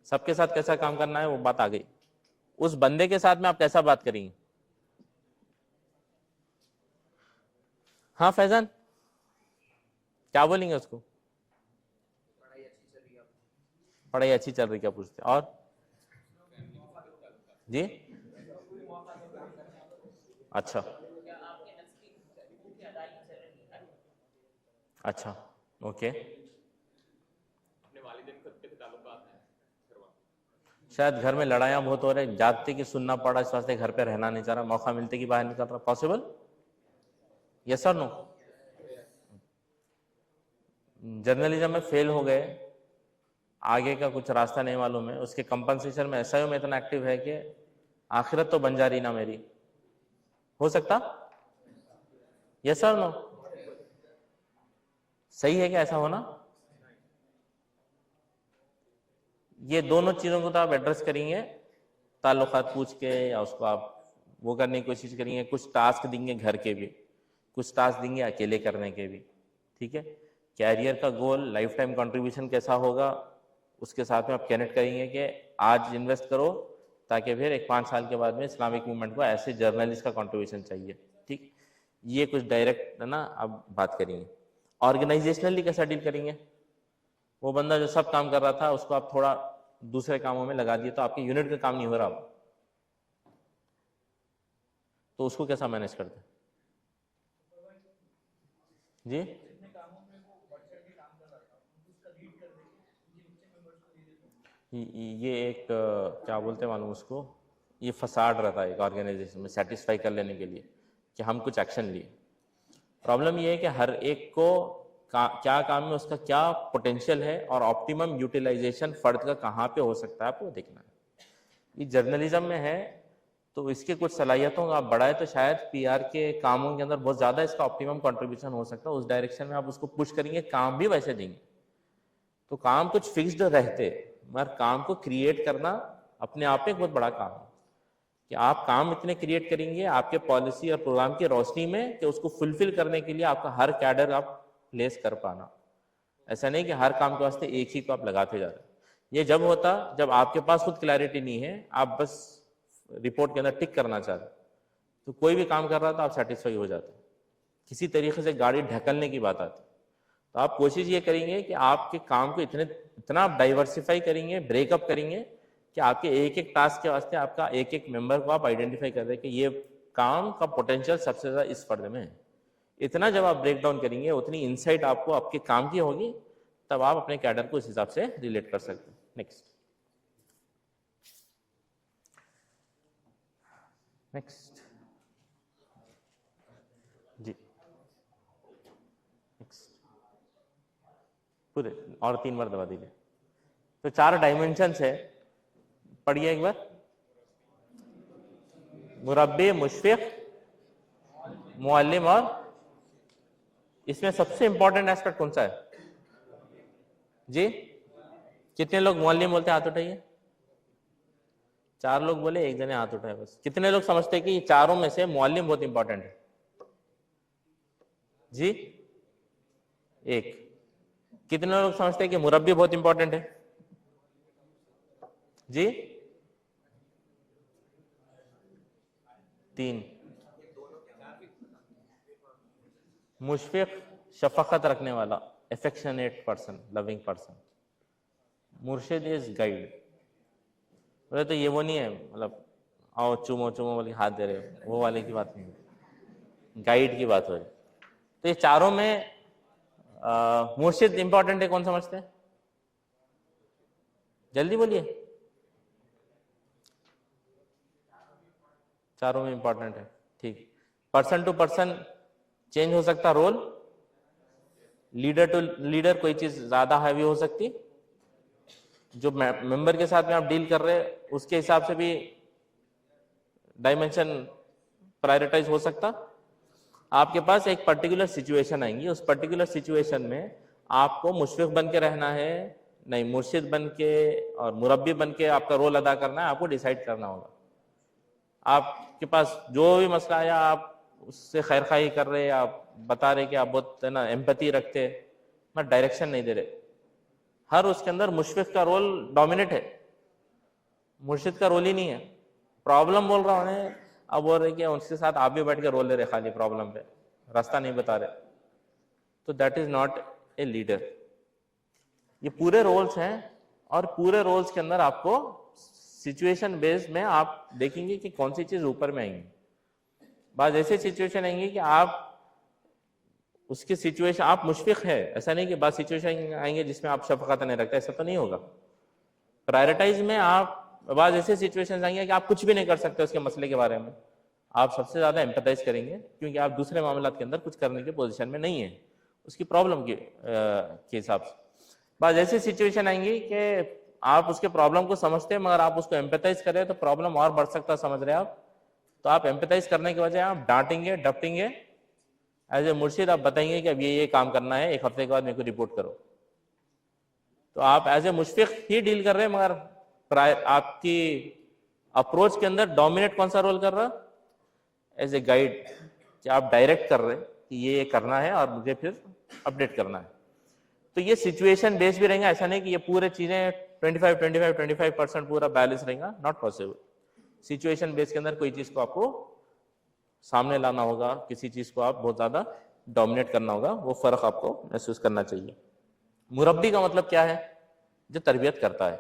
सबके साथ कैसा काम करना है वो बात आ गई, उस बंदे के साथ में आप कैसा बात करेंगे? हाँ फैजान क्या बोलेंगे उसको? पढ़ाई अच्छी चल रही क्या पूछते? और जी अच्छा अच्छा ओके, शायद घर में लड़ाइयाँ बहुत हो रहे, जाते कि सुनना पड़ा, इस वास्ते घर पे रहना नहीं चाह रहा, मौका मिलते कि बाहर निकल रहा। पॉसिबल? यस और नो? जर्नलिज्म में फेल हो गए आगे का कुछ रास्ता नहीं मालूम है, उसके कंपनसेशन में एसआईओ में इतना एक्टिव है कि आखिरत तो बन जा रही ना मेरी, हो सकता? यस और नो? सही है क्या ऐसा होना? ये दोनों चीजों को तो आप एड्रेस करेंगे, ताल्लुकात पूछ के, या उसको आप वो करने की कोशिश करेंगे, कुछ टास्क देंगे घर के भी, कुछ टास्क देंगे अकेले करने के भी, ठीक है? कैरियर का गोल, लाइफ टाइम कंट्रीब्यूशन कैसा होगा, उसके साथ में आप कनेक्ट करेंगे कि आज इन्वेस्ट करो ताकि फिर एक 5 साल के बाद में इस्लामिक मूवमेंट को ऐसे जर्नलिस्ट का कंट्रीब्यूशन चाहिए, ठीक? ये कुछ डायरेक्ट है ना आप बात करेंगे। ऑर्गेनाइजेशनली कैसा डील करेंगे? वो बंदा जो सब काम कर रहा था उसको आप थोड़ा दूसरे कामों में लगा दिए तो आपके यूनिट का काम नहीं हो रहा, तो उसको कैसा मैनेज करते जी? ये एक क्या बोलते हैं मालूम उसको, ये फसाड रहता है एक ऑर्गेनाइजेशन में सेटिस्फाई कर लेने के लिए कि हम कुछ एक्शन लिए। प्रॉब्लम ये है कि हर एक को क्या काम में उसका क्या पोटेंशियल है और ऑप्टिमम यूटिलाइजेशन फर्द का कहाँ पे हो सकता है आपको देखना है। ये जर्नलिज्म में है तो इसके कुछ सलाहियतों को आप बढ़ाए तो शायद पीआर के कामों के अंदर बहुत ज़्यादा इसका ऑप्टिमम कंट्रीब्यूशन हो सकता है, उस डायरेक्शन में आप उसको पुश करेंगे, काम भी वैसे देंगे तो काम कुछ फिक्स्ड रहते, मगर काम को क्रिएट करना अपने आप में एक बहुत बड़ा काम है कि आप काम इतने क्रिएट करेंगे आपके पॉलिसी और प्रोग्राम की रोशनी में कि उसको फुलफिल करने के लिए आपका हर कैडर आप प्लेस कर पाना। ऐसा नहीं कि हर काम के वास्ते एक ही को आप लगाते जा रहे हैं। ये जब होता जब आपके पास खुद क्लैरिटी नहीं है, आप बस रिपोर्ट के अंदर टिक करना चाहते, तो कोई भी काम कर रहा था आप सेटिस्फाई हो जाते, किसी तरीके से गाड़ी ढकलने की बात आती। तो आप कोशिश ये करेंगे कि आपके काम को इतना आप डाइवर्सिफाई करेंगे, ब्रेकअप करेंगे कि आपके एक एक टास्क के वास्ते आपका एक एक मेंबर को आप आइडेंटिफाई कर रहे हैं कि ये काम का पोटेंशियल सबसे ज़्यादा इस फर्द में है। इतना जब आप ब्रेक डाउन करेंगे उतनी इनसाइट आपको आपके काम की होगी, तब आप अपने कैडर को इस हिसाब से रिलेट कर सकते हैं। नेक्स्ट जी, नेक्स्ट पूरे और 3 बार दबा दीजिए। तो 4 डायमेंशंस है, पढ़िए एक बार। मुरब्बी, मुशफिक, मुअल्लिम, और इसमें सबसे इंपॉर्टेंट एस्पेक्ट कौन सा है जी? कितने लोग मुअल्लिम बोलते हैं? हाथ उठाइए। 4 लोग बोले, 1 जने हाथ उठाए बस। कितने लोग समझते हैं कि ये चारों में से मुअल्लिम बहुत इंपॉर्टेंट है जी? 1। कितने लोग समझते हैं कि मुरब्बी बहुत इंपॉर्टेंट है जी? 3। मुशफिक शफकत रखने वाला, एफेक्शनेट पर्सन, लविंग पर्सन। मुर्शिद इज गाइड। बोले तो ये वो नहीं है मतलब आओ चुमो चुमो वाली हाथ दे रहे हो, वो वाले की बात नहीं है, गाइड की बात हो रही। तो ये चारों में मुर्शिद इंपॉर्टेंट है, कौन समझते हैं? जल्दी बोलिए। चारों में इंपॉर्टेंट है, ठीक। पर्सन टू पर्सन चेंज हो सकता रोल, लीडर टू लीडर कोई चीज ज्यादा हैवी हो सकती, जो मेंबर के साथ में आप डील कर रहे हैं उसके हिसाब से भी डायमेंशन प्रायोरिटाइज हो सकता। आपके पास एक पर्टिकुलर सिचुएशन आएंगी, उस पर्टिकुलर सिचुएशन में आपको मुशफिक बन के रहना है, नहीं मुर्शिद बन के और मुरब्बी बन के आपका रोल अदा करना है, आपको डिसाइड करना होगा। आपके पास जो भी मसला आया आप उससे खैरखाई कर रहे, आप बता रहे कि आप बहुत है ना एम्पैथी रखते, मगर डायरेक्शन नहीं दे रहे। हर उसके अंदर मुशफिक का रोल डोमिनेट है, मुर्शिद का रोल ही नहीं है। प्रॉब्लम बोल रहा उन्हें, अब बोल रहे कि उनके साथ आप भी बैठ के रोल ले रहे खाली प्रॉब्लम पे, रास्ता नहीं बता रहे, तो that is not a leader. ये पूरे रोल्स हैं और पूरे रोल्स के अंदर आपको सिचुएशन बेस्ड में आप देखेंगे कि कौन सी चीज ऊपर में आएंगी। बाद ऐसे सिचुएशन आएंगे कि आप उसकी सिचुएशन आप मुशफिक है, ऐसा नहीं कि बाद सिचुएशन आएंगे जिसमें आप शफकत नहीं रखते, ऐसा तो नहीं होगा। प्रायोरिटाइज में आप बाद ऐसे सिचुएशन आएंगे कि आप कुछ भी नहीं कर सकते उसके मसले के बारे में, आप सबसे ज्यादा एम्पैथाइज करेंगे क्योंकि आप दूसरे मामलों के अंदर कुछ करने की पोजीशन में नहीं है उसकी प्रॉब्लम के हिसाब से। बस ऐसी सिचुएशन आएंगी कि आप उसके प्रॉब्लम को समझते हैं मगर आप उसको एम्पैथाइज करें तो प्रॉब्लम और बढ़ सकता है, समझ रहे हैं आप। तो आप एम्पैथाइज करने के बजाय आप डांटेंगे डपटेंगे, एज ए मुर्शिद आप बताएंगे कि अब ये काम करना है, 1 हफ्ते के बाद मेरे को रिपोर्ट करो। तो आप एज ए मुशफिक ही डील कर रहे हैं मगर आपकी अप्रोच के अंदर डोमिनेट कौन सा रोल कर रहा? एज ए गाइड, कि आप डायरेक्ट कर रहे हैं कि ये करना है और मुझे फिर अपडेट करना है। तो ये सिचुएशन बेस भी रहेगा, ऐसा नहीं कि ये पूरे चीजें 25% पूरा बैलेंस रहेगा, नॉट पॉसिबल। सिचुएशन बेस के अंदर कोई चीज को आपको सामने लाना होगा, किसी चीज को आप बहुत ज्यादा डोमिनेट करना होगा, वो फर्क आपको महसूस करना चाहिए। मुरब्बी का मतलब क्या है? जो तरबियत करता है।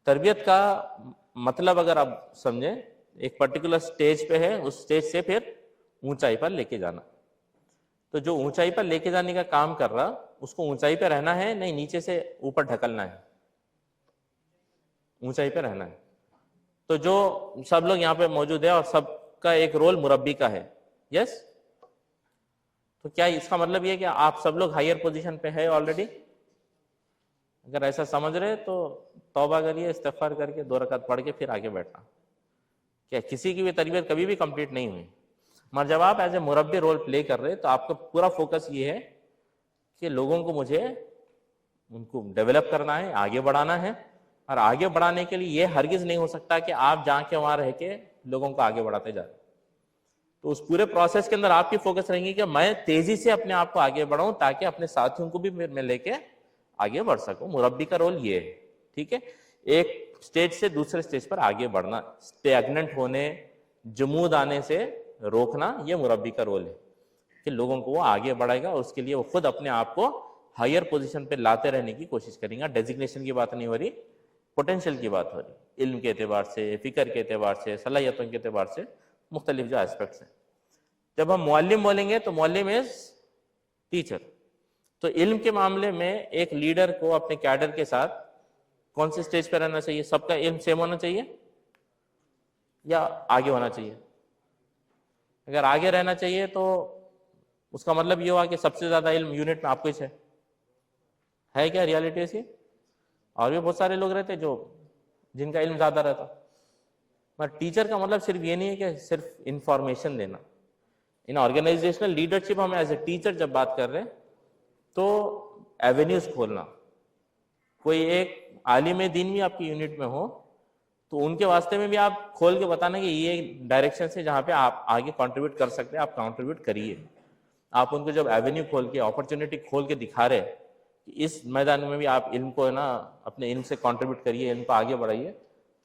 तरबियत का मतलब अगर आप समझे, एक पर्टिकुलर स्टेज पे है, उस स्टेज से फिर ऊंचाई पर लेके जाना। तो जो ऊंचाई पर लेके जाने का काम कर रहा, उसको ऊंचाई पे रहना है, नहीं नीचे से ऊपर ढकलना है, ऊंचाई पे रहना है। तो जो सब लोग यहाँ पे मौजूद है और सबका एक रोल मुरब्बी का है, यस। तो क्या इसका मतलब ये कि आप सब लोग हायर पोजीशन पे है ऑलरेडी? अगर ऐसा समझ रहे तो तौबा करिए, इस्तिग़फ़ार करके 2 रकात पढ़ के फिर आगे बैठना। क्या किसी की भी तरबियत कभी भी कंप्लीट नहीं हुई, मगर जब आप एज ए मुरब्बी रोल प्ले कर रहे हैं तो आपका पूरा फोकस ये है कि लोगों को मुझे उनको डेवलप करना है, आगे बढ़ाना है। और आगे बढ़ाने के लिए ये हरगिज नहीं हो सकता कि आप जहाँ के वहाँ रह के लोगों को आगे बढ़ाते जाए। तो उस पूरे प्रोसेस के अंदर आपकी फोकस रहेंगी कि मैं तेजी से अपने आप को आगे बढ़ाऊं ताकि अपने साथियों को भी मैं लेके आगे बढ़ सकूं। मुरब्बी का रोल ये है, ठीक है। एक स्टेज से दूसरे स्टेज पर आगे बढ़ना, स्टैग्नेंट होने, जमूद आने से रोकना, ये मुरब्बी का रोल है कि लोगों को वो आगे बढ़ाएगा और उसके लिए वो खुद अपने आप को हायर पोजीशन पे लाते रहने की कोशिश करेंगे। डेजिग्नेशन की बात नहीं हो रही, पोटेंशियल की बात हो रही, इल्म के एतबार से, फिक्र के एतबार से, सलाहियतों के एतबार से, मुख्तलिफ जो एस्पेक्ट्स हैं। जब हम मुअल्लिम बोलेंगे तो मुअल्लिम इज टीचर। तो इल्म के मामले में एक लीडर को अपने कैडर के साथ कौन से स्टेज पर रहना चाहिए? सबका इल्म सेम होना चाहिए या आगे होना चाहिए? अगर आगे रहना चाहिए तो उसका मतलब ये हुआ कि सबसे ज्यादा इल्म यूनिट में आपको ही है क्या रियलिटी ऐसी? और भी बहुत सारे लोग रहते जो जिनका इल्म ज्यादा रहता। पर टीचर का मतलब सिर्फ ये नहीं है कि सिर्फ इंफॉर्मेशन देना। इन ऑर्गेनाइजेशनल लीडरशिप हम एज ए टीचर जब बात कर रहे हैं तो एवेन्यूज खोलना। कोई एक आलिम दीन भी आपकी यूनिट में हो तो उनके वास्ते में भी आप खोल के बताना कि ये डायरेक्शन से जहाँ पे आप आगे कंट्रीब्यूट कर सकते हैं, आप कंट्रीब्यूट करिए। आप उनको जब एवेन्यू खोल के, अपॉर्चुनिटी खोल के दिखा रहे कि इस मैदान में भी आप इल्म को ना अपने इल्म से कंट्रीब्यूट करिए, इल्म को आगे बढ़ाइए,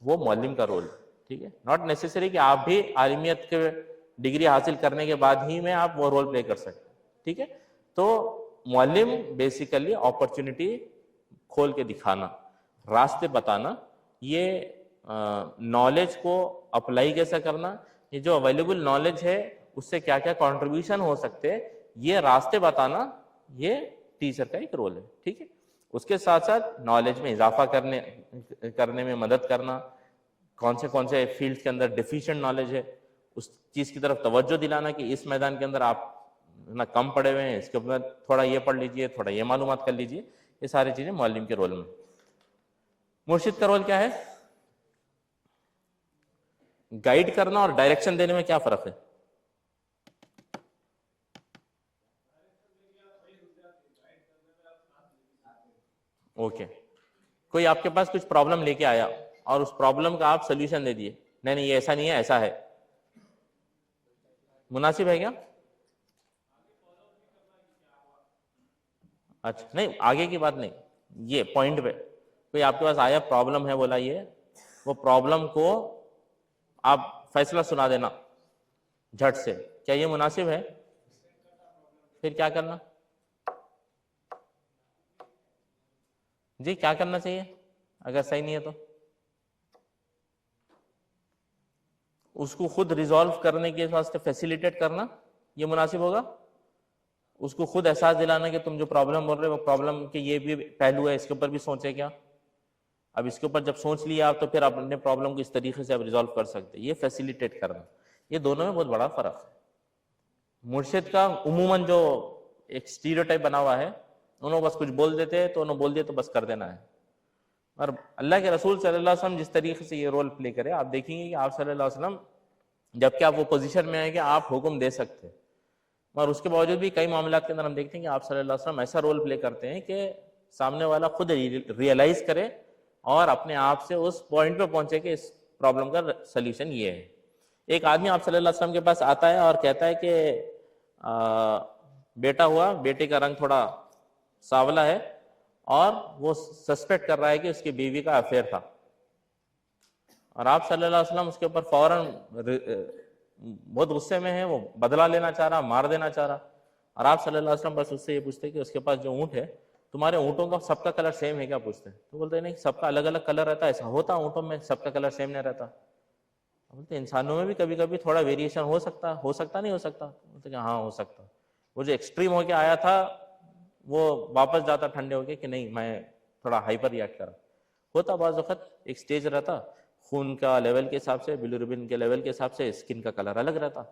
वो मुअल्लिम का रोल है, ठीक है। नॉट नेसेसरी कि आप भी आलिमियत के डिग्री हासिल करने के बाद ही में आप वो रोल प्ले कर सकते, ठीक है। तो मुअल्लिम बेसिकली अपॉर्चुनिटी खोल के दिखाना, रास्ते बताना, ये नॉलेज को अप्लाई कैसे करना, ये जो अवेलेबल नॉलेज है उससे क्या क्या कंट्रीब्यूशन हो सकते हैं, ये रास्ते बताना, ये टीचर का एक रोल है, ठीक है। उसके साथ साथ नॉलेज में इजाफा करने में मदद करना, कौन से फील्ड के अंदर डिफिशिएंट नॉलेज है उस चीज की तरफ तवज्जो दिलाना कि इस मैदान के अंदर आप ना कम पढ़े हुए हैं, इसके ऊपर थोड़ा ये पढ़ लीजिए, थोड़ा ये मालूमात कर लीजिए। ये सारी चीजें मुअल्लिम के रोल में। मुर्शिद का रोल क्या है? गाइड करना और डायरेक्शन देने में क्या फर्क है? ओके, कोई आपके पास कुछ प्रॉब्लम लेके आया और उस प्रॉब्लम का आप सोल्यूशन दे दिए, नहीं ये ऐसा नहीं है, ऐसा है, मुनासिब है क्या? अच्छा, नहीं आगे की बात नहीं, ये पॉइंट पे कोई आपके पास आया, प्रॉब्लम है, बोला ये, वो प्रॉब्लम को आप फैसला सुना देना झट से, क्या ये मुनासिब है? फिर क्या करना जी, क्या करना चाहिए अगर सही नहीं है तो? उसको खुद रिजॉल्व करने के वास्ते फैसिलिटेट करना, ये मुनासिब होगा? उसको खुद एहसास दिलाना कि तुम जो प्रॉब्लम बोल रहे हो वो प्रॉब्लम के ये भी पहलू है, इसके ऊपर भी सोचे क्या? अब इसके ऊपर जब सोच लिया आप तो फिर अपने प्रॉब्लम को इस तरीके से आप रिजॉल्व कर सकते, ये फैसिलिटेट करना। ये दोनों में बहुत बड़ा फर्क है। मुर्शिद का उमूमन जो एक स्टीरियोटाइप बना हुआ है उन्होंने बस कुछ बोल देते हैं तो उन्होंने बोल दिया तो बस कर देना है। और अल्लाह के रसूल सल्लल्लाहु अलैहि वसल्लम जिस तरीके से ये रोल प्ले करे, आप देखेंगे कि आप सल्लल्लाहु अलैहि वसल्लम जबकि आप वो पोजीशन में है कि आप हुक्म दे सकते, और उसके बावजूद भी कई मामलों के अंदर हम देखते हैं कि आप सल्लल्लाहु अलैहि वसल्लम ऐसा रोल प्ले करते हैं कि सामने वाला खुद रियलाइज करे और अपने आप से उस पॉइंट पे पहुंचे कि इस प्रॉब्लम का सल्यूशन ये है। एक आदमी आप सल्लल्लाहु अलैहि वसल्लम के पास आता है और कहता है कि बेटा हुआ, बेटे का रंग थोड़ा सांवला है और वो सस्पेक्ट कर रहा है कि उसकी बीवी का अफेयर था, और आप सल्लल्लाहु अलैहि वसल्लम उसके ऊपर फौरन बहुत गुस्से में है, वो बदला लेना चाह रहा, मार देना चाह रहा, और आप सल्लल्लाहु अलैहि वसल्लम बस उससे ये पूछते कि उसके पास जो ऊँट है, तुम्हारे ऊँटों का सबका कलर सेम है क्या पूछते हैं। तो बोलते नहीं, सबका अलग अलग कलर रहता है। ऐसा होता ऊँटों में सबका कलर सेम नहीं रहता। बोलते इंसानों में भी कभी कभी थोड़ा वेरिएशन हो सकता नहीं हो सकता। बोलते हाँ हो सकता। वो जो एक्सट्रीम होके आया था वो वापस जाता ठंडे होके कि नहीं मैं थोड़ा हाइपर रिएक्ट करा। होता बाज़ वक़्त एक स्टेज रहता, खून का लेवल के हिसाब से, बिलिरुबिन के लेवल के हिसाब से स्किन का कलर अलग रहता,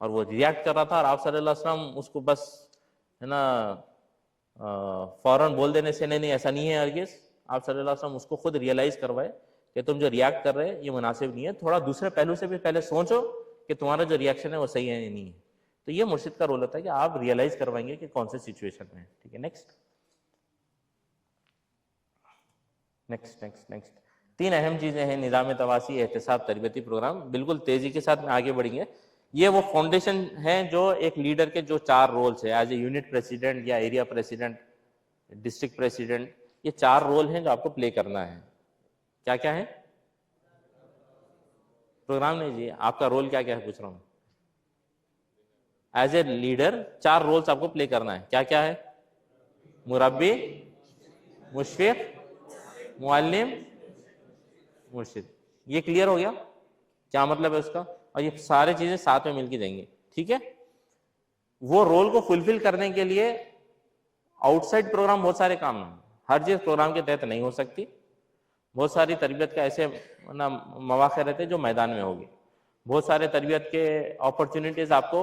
और वो रिएक्ट कर रहा था, और आप सल्लल्लाहु अलैहि वसल्लम उसको बस है ना फौरन बोल देने से नहीं ऐसा नहीं है हरगिज़। आप सल्लल्लाहु अलैहि वसल्लम उसको खुद रियलाइज करवाए कि तुम जो रिएक्ट कर रहे हैं ये मुनासिब नहीं है, थोड़ा दूसरे पहलू से भी पहले सोचो कि तुम्हारा जो रिएक्शन है वो सही है या नहीं है। तो ये मुर्शिद का रोल होता है कि आप रियलाइज करवाएंगे कि कौन से सिचुएशन में है। ठीक है, नेक्स्ट नेक्स्ट नेक्स्ट नेक्स्ट 3 अहम चीजें हैं निज़ाम तवासी एहतिसाब तरबियती प्रोग्राम। बिल्कुल तेजी के साथ में आगे बढ़ेंगे। ये वो फाउंडेशन है जो एक लीडर के जो 4 रोल्स है, एज ए यूनिट प्रेसिडेंट या एरिया प्रेसिडेंट, डिस्ट्रिक्ट प्रेसिडेंट, ये 4 रोल हैं जो आपको प्ले करना है। क्या क्या है? प्रोग्राम नहीं जी, आपका रोल क्या क्या है पूछ रहा हूं। एज ए लीडर 4 रोल्स आपको प्ले करना है। क्या क्या है? मुरब्बी, मुशफिक, मुअल्लिम, मुर्शिद। ये क्लियर हो गया क्या मतलब है उसका? और ये सारी चीजें साथ में मिलकर जाएंगी। ठीक है, वो रोल को फुलफिल करने के लिए आउटसाइड प्रोग्राम बहुत सारे काम हैं, हर चीज प्रोग्राम के तहत नहीं हो सकती। बहुत सारी तरबियत का ऐसे ना मौके रहते हैं जो मैदान में होगी। बहुत सारे तरबियत के अपॉर्चुनिटीज आपको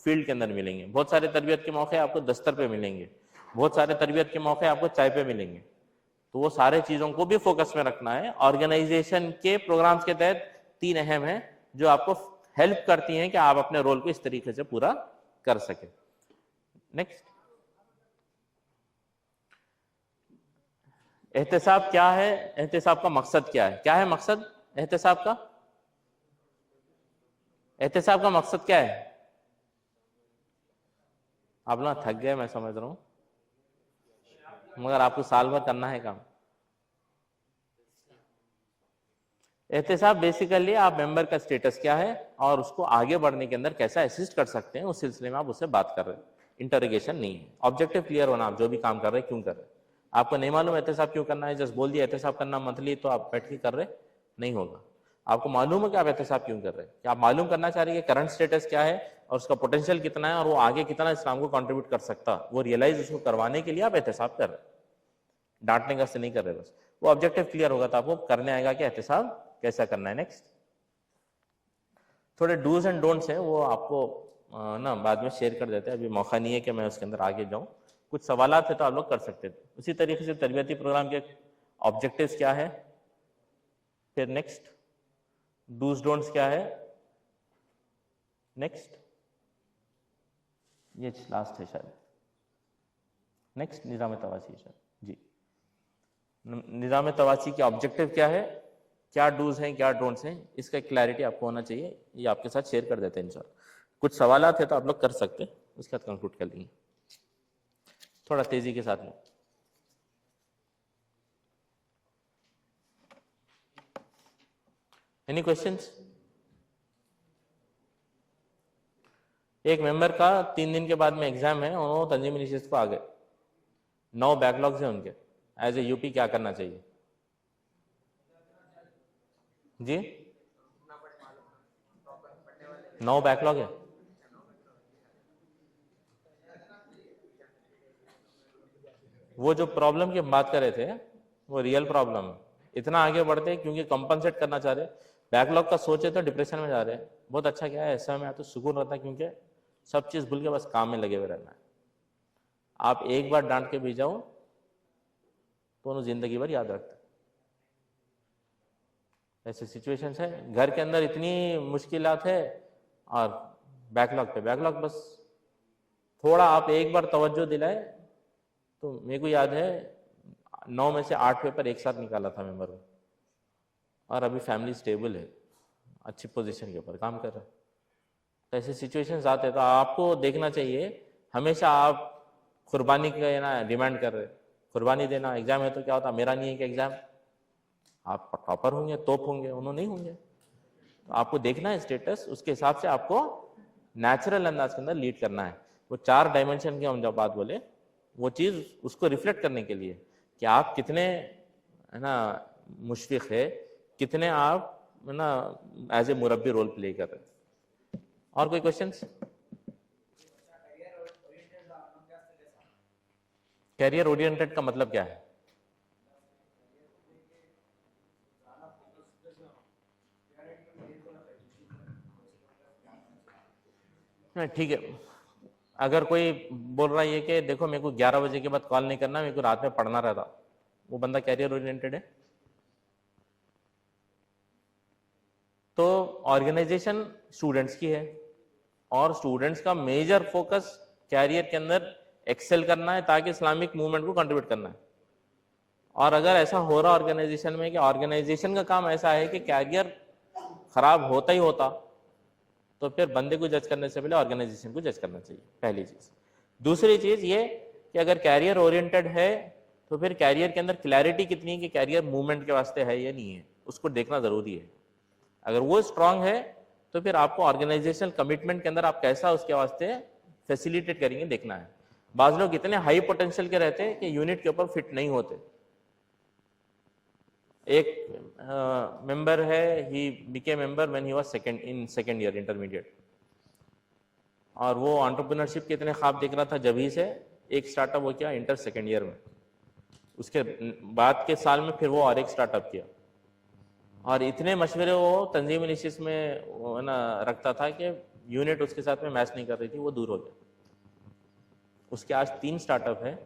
फील्ड के अंदर मिलेंगे। बहुत सारे तरबियत के मौके आपको दस्तर पे मिलेंगे। बहुत सारे तरबियत के मौके आपको चाय पे मिलेंगे। तो वो सारे चीजों को भी फोकस में रखना है। ऑर्गेनाइजेशन के प्रोग्राम्स के तहत 3 अहम हैं जो आपको हेल्प करती हैं कि आप अपने रोल को इस तरीके से पूरा कर सके। नेक्स्ट, एहतिसाब क्या है? एहतिसाब का मकसद क्या है? क्या है मकसद एहतिसाब का? एहतिसाब का मकसद क्या है? आप ना थक गए, मैं समझ रहा हूं, मगर आपको साल भर करना है काम। एहतिसाब बेसिकली आप मेंबर का स्टेटस क्या है और उसको आगे बढ़ने के अंदर कैसा असिस्ट कर सकते हैं, उस सिलसिले में आप उससे बात कर रहे हैं। इंटरोगेशन नहीं है। ऑब्जेक्टिव क्लियर होना, आप जो भी काम कर रहे हैं क्यों कर रहे हैं। आपको नहीं मालूम एहतिसाब क्यों करना है, जस्ट बोल दिया एहतिसाब करना मंथली, तो आप बैठ के कर रहे नहीं होगा। आपको मालूम है कि आप एहतिसाब क्यों कर रहे हैं, कि आप मालूम करना चाह रहे हैं कि करंट स्टेटस क्या है और उसका पोटेंशियल कितना है और वो आगे कितना इस्लाम को कंट्रीब्यूट कर सकता, वो रियलाइज उसको करवाने के लिए आप एहतिसाब कर रहे हैं। डांटने का से नहीं कर रहे, बस वो ऑब्जेक्टिव क्लियर होगा तो आपको करने आएगा कि एहतिसाब कैसा करना है। नेक्स्ट, थोड़े डूज एंड डोंट्स हैं, वो आपको ना बाद में शेयर कर देते हैं, अभी मौका नहीं है कि मैं उसके अंदर आगे जाऊं। कुछ सवालात है तो आप लोग कर सकते थे। उसी तरीके से तरबियती प्रोग्राम के ऑब्जेक्टिव्स क्या है, फिर नेक्स्ट डूज डोंट्स क्या है, नेक्स्ट ये लास्ट है शायद, नेक्स्ट निज़ाम तवासी शायद जी। निज़ाम तवासी के ऑब्जेक्टिव क्या है, क्या डूज हैं क्या डोंट्स हैं, इसका क्लैरिटी आपको होना चाहिए। ये आपके साथ शेयर कर देते हैं इंशाल्लाह। कुछ सवालात है तो आप लोग कर सकते हैं, उसके बाद कंक्लूड कर लेंगे थोड़ा तेजी के साथ में। Any questions? एक मेंबर का 3 दिन के बाद में एग्जाम है, उन्होंने तंजीमी नशिस्त को आ गए, 9 बैकलॉग्स हैं उनके। एज ए यूपी क्या करना चाहिए जी? 9 बैकलॉग है। वो जो प्रॉब्लम की हम बात कर रहे थे वो रियल प्रॉब्लम है। इतना आगे बढ़ते हैं क्योंकि कंपनसेट करना चाह रहे, बैकलॉग का सोचे तो डिप्रेशन में जा रहे हैं। बहुत अच्छा क्या है, ऐसा में तो सुकून रहता है क्योंकि सब चीज भूल के बस काम में लगे हुए रहना है। आप एक बार डांट के भी जाओ तो उन्हें जिंदगी भर याद रखते। ऐसे सिचुएशंस है, घर के अंदर इतनी मुश्किलात है और बैकलॉग पे बैकलॉग। बस थोड़ा आप एक बार तवज्जो दिलाए तो मेरे को याद है 9 में से 8 पेपर एक साथ निकाला था मेंबर में, और अभी फैमिली स्टेबल है, अच्छी पोजीशन के ऊपर काम कर रहा है। तो ऐसे सिचुएशंस आते हैं तो आपको देखना चाहिए, हमेशा आप कुर्बानी का ना डिमांड कर रहे, कुर्बानी देना। एग्जाम है तो क्या होता, मेरा नहीं है कि एग्जाम आप टॉपर होंगे, तोप होंगे, उन्होंने नहीं होंगे। तो आपको देखना है स्टेटस, उसके हिसाब से आपको नेचुरल अंदाज के अंदर लीड करना है। वो 4 डायमेंशन की हम जब बात बोले, वो चीज़ उसको रिफ्लेक्ट करने के लिए कि आप कितने है ना मुशफिक है, कितने आप है ना एज ए मुरब्बी रोल प्ले कर रहे हैं। और कोई क्वेश्चंस? कैरियर ओरिएंटेड का मतलब क्या है? ठीक है, अगर कोई बोल रहा है कि देखो मेरे को 11 बजे के बाद कॉल नहीं करना, मेरे को रात में पढ़ना रहता, वो बंदा कैरियर ओरिएंटेड है? तो ऑर्गेनाइजेशन स्टूडेंट्स की है और स्टूडेंट्स का मेजर फोकस कैरियर के अंदर एक्सेल करना है ताकि इस्लामिक मूवमेंट को कंट्रीब्यूट करना है। और अगर ऐसा हो रहा ऑर्गेनाइजेशन में कि ऑर्गेनाइजेशन का काम ऐसा है कि कैरियर खराब होता ही होता, तो फिर बंदे को जज करने से पहले ऑर्गेनाइजेशन को जज करना चाहिए, पहली चीज। दूसरी चीज ये कि अगर कैरियर ओरिएंटेड है तो फिर कैरियर के अंदर क्लैरिटी कितनी है कि कैरियर मूवमेंट के वास्ते है या नहीं है, उसको देखना जरूरी है। अगर वो स्ट्रांग है तो फिर आपको ऑर्गेनाइजेशनल कमिटमेंट के अंदर आप कैसा उसके वास्ते फैसिलिटेट करेंगे देखना है। बाज लोग इतने हाई पोटेंशियल के रहते हैं कि यूनिट के ऊपर फिट नहीं होते। एक मेंबर है, he became member when he was second year intermediate, और वो एंटरप्रेन्योरशिप के इतने ख्वाब देख रहा था जब ही से एक स्टार्टअप वो किया इंटर सेकंड ईयर में। उसके बाद के साल में फिर वो और एक स्टार्टअप किया, और इतने मशवरे वो तंजीम इनिशियस में वो ना रखता था कि यूनिट उसके साथ में मैच नहीं कर रही थी, वो दूर हो गया। उसके आज 3 स्टार्टअप है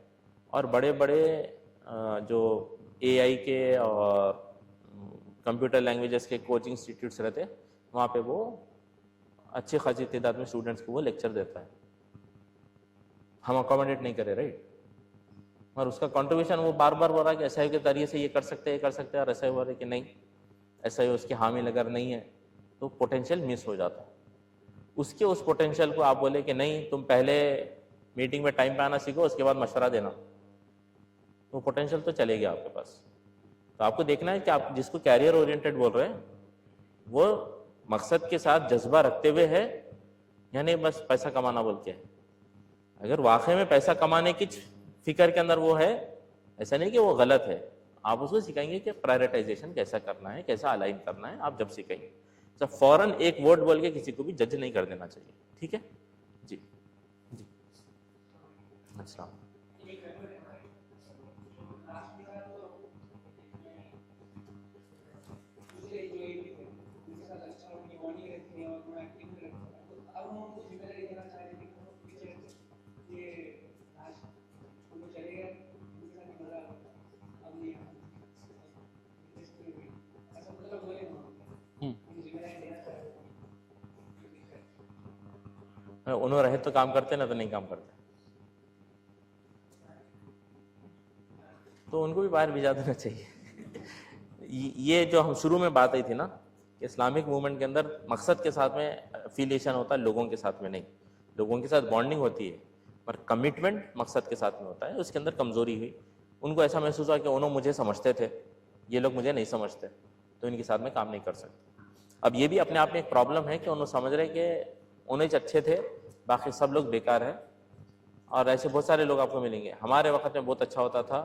और बड़े बड़े जो AI के और कंप्यूटर लैंग्वेजेस के कोचिंग इंस्टीट्यूट्स रहते हैं, वहाँ पे वो अच्छी खासी तादाद में स्टूडेंट्स को वो लेक्चर देता है। हम अकोमोडेट नहीं करें, राइट? और उसका कंट्रीब्यूशन वो बार बार बोल रहा है कि SIO के जरिए से ये कर सकते हैं, और SIO बोल रहे कि नहीं, SIO उसकी हामिल अगर नहीं है तो पोटेंशियल मिस हो जाता है। उसके उस पोटेंशियल को आप बोले कि नहीं तुम पहले मीटिंग में टाइम पे आना सीखो, उसके बाद मशवरा देना, तो पोटेंशियल तो चलेगा आपके पास। तो आपको देखना है कि आप जिसको कैरियर ओरिएंटेड बोल रहे हैं वो मकसद के साथ जज्बा रखते हुए है या नहीं बस पैसा कमाना बोल के है। अगर वाकई में पैसा कमाने की फिक्र के अंदर वो है, ऐसा नहीं कि वो गलत है, आप उसको सिखाएंगे कि प्रायोरिटाइजेशन कैसा करना है, कैसा अलाइन करना है, आप जब सिखाएंगे तो फौरन एक वर्ड बोल के किसी को भी जज नहीं कर देना चाहिए। ठीक है जी जी। अच्छा, उन्होंने रहे तो काम करते ना तो नहीं काम करते, तो उनको भी बाहर भिजा देना चाहिए। ये जो हम शुरू में बात आई थी ना, इस्लामिक मूवमेंट के अंदर मकसद के साथ में एफिलिएशन होता है, लोगों के साथ में नहीं। लोगों के साथ बॉन्डिंग होती है पर कमिटमेंट मकसद के साथ में होता है। उसके अंदर कमजोरी हुई, उनको ऐसा महसूस हुआ कि उन्होंने मुझे समझते थे, ये लोग मुझे नहीं समझते, तो इनके साथ में काम नहीं कर सकते। अब ये भी अपने आप में एक प्रॉब्लम है कि उन्होंने समझ रहे कि उन्हें अच्छे थे, बाकी सब लोग बेकार है। और ऐसे बहुत सारे लोग आपको मिलेंगे, हमारे वक्त में बहुत अच्छा होता था,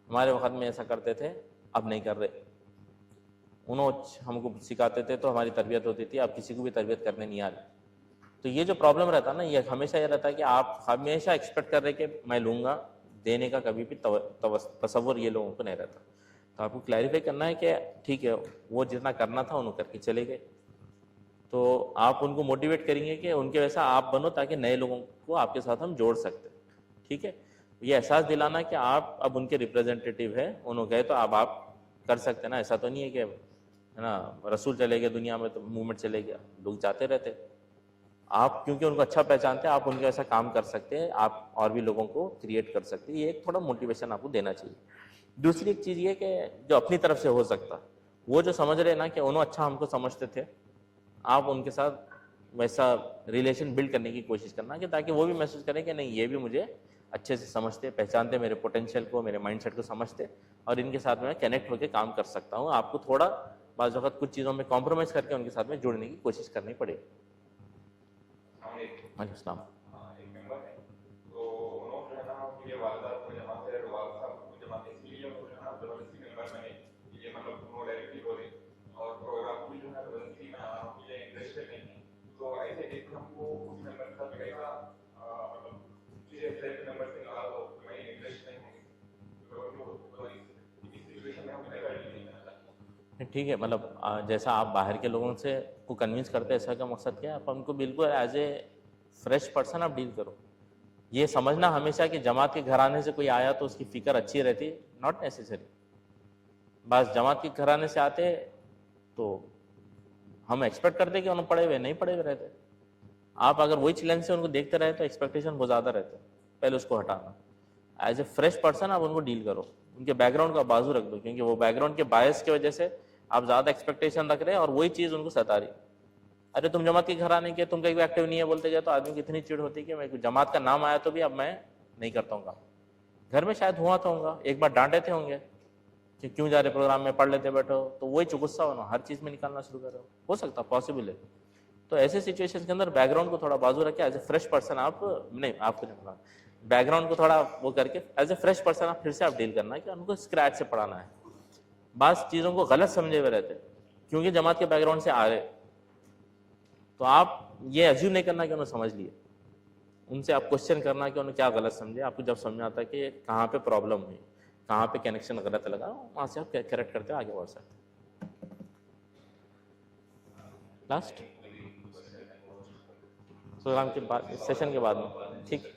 हमारे वक्त में ऐसा करते थे, अब नहीं कर रहे। उन्होंने हमको सिखाते थे तो हमारी तरबियत होती थी, अब किसी को भी तरबियत करने नहीं आ रही। तो ये जो प्रॉब्लम रहता ना, ये हमेशा ये रहता है कि आप हमेशा एक्सपेक्ट कर रहे कि मैं लूँगा, देने का कभी भी तसव्वुर ये लोगों को नहीं रहता। तो आपको क्लैरिफाई करना है कि ठीक है, वो जितना करना था उन्होंने करके चले गए, तो आप उनको मोटिवेट करेंगे कि उनके वैसा आप बनो ताकि नए लोगों को आपके साथ हम जोड़ सकते। ठीक है, ये एहसास दिलाना कि आप अब उनके रिप्रेजेंटेटिव है, उन्होंने गए तो अब आप कर सकते हैं ना, ऐसा तो नहीं है कि है ना रसूल चले गए दुनिया में तो मूवमेंट चले गया, लोग जाते रहते। आप क्योंकि उनको अच्छा पहचानते हैं, आप उनके ऐसा काम कर सकते हैं, आप और भी लोगों को क्रिएट कर सकते हैं, ये एक थोड़ा मोटिवेशन आपको देना चाहिए। दूसरी एक चीज़ ये कि जो अपनी तरफ से हो सकता, वो जो समझ रहे ना कि उन्होंने अच्छा हमको समझते थे, आप उनके साथ वैसा रिलेशन बिल्ड करने की कोशिश करना कि ताकि वो भी महसूस करें कि नहीं ये भी मुझे अच्छे से समझते, पहचानते, मेरे पोटेंशियल को, मेरे माइंडसेट को समझते, और इनके साथ मैं कनेक्ट होकर काम कर सकता हूँ। आपको थोड़ा बाज़ वक़्त कुछ चीज़ों में कॉम्प्रोमाइज़ करके उनके साथ में जुड़ने की कोशिश करनी पड़ेगी। अस्सलाम। एक मेंबर है तो उन्होंने जो है ना ये वालदा को जमा से वालदा साहब को जमा इसलिए वो जो है ना जबरदस्ती मेंबर बने, ये मतलब उन्होंने डायरेक्टली बोले और प्रोग्राम भी जो है जबरदस्ती में आना मुझे इंटरेस्टेड नहीं है, तो ऐसे एक हमको उस मेंबर के साथ कैसा मतलब मुझे ऐसे मेंबर से निकाल दो, मैं इंटरेस्ट नहीं हूँ, तो इस सिचुएशन में हम क्या कर लेंगे? ठीक है, मतलब जैसा आप बाहर के लोगों से को कन्विंस करते हैं, ऐसा का मकसद क्या है, आप उनको बिल्कुल एज ए फ्रेश पर्सन आप डील करो। ये समझना हमेशा कि जमात के घराने से कोई आया तो उसकी फ़िक्र अच्छी रहती, नॉट नेसेसरी। बस जमात के घराने से आते तो हम एक्सपेक्ट करते कि उन्होंने पढ़े हुए, नहीं पढ़े हुए रहते। आप अगर वही चैलेंज से उनको देखते रहे तो एक्सपेक्टेशन बहुत ज़्यादा रहते, पहले उसको हटाना। एज ए फ्रेश पर्सन आप उनको डील करो, उनके बैकग्राउंड का बाजू रख दो, क्योंकि वो बैकग्राउंड के बायस की वजह से आप ज़्यादा एक्सपेक्टेशन रख रहे हैं और वही चीज़ उनको सता रही। अरे तुम जमात के घर आने के, तुम कहीं एक्टिव नहीं है बोलते गए तो आदमी की इतनी चिड़ होती है कि मैं जमात का नाम आया तो भी अब मैं नहीं करता हूँ काम। घर में शायद हुआ तो होगा, एक बार डांटे थे होंगे कि क्यों जा रहे प्रोग्राम में, पढ़ लेते बैठो, तो वही गुस्सा होना हर चीज़ में निकालना शुरू करो, हो सकता पॉसिबल है। तो ऐसे सिचुएशन के अंदर बैकग्राउंड को थोड़ा बाजू रखे, एज ए फ्रेश पर्सन आप नहीं, आपको नहीं पढ़ाना, बैकग्राउंड को थोड़ा वो करके एज ए फ्रेश पर्सन आप फिर से आप डील करना है कि उनको स्क्रैच से पढ़ाना है। बास चीज़ों को गलत समझे हुए रहते क्योंकि जमात के बैकग्राउंड से आ रहे, तो आप ये एज्यूम नहीं करना कि उन्होंने समझ लिए, उनसे आप क्वेश्चन करना कि उन्होंने क्या गलत समझे। आपको जब समझ आता है कि कहाँ पे प्रॉब्लम हुई, कहाँ पे कनेक्शन गलत लगा, वहाँ से आप करेक्ट करते आगे बढ़ सकते। लास्ट प्रोग्राम के बाद, सेशन के बाद में, ठीक।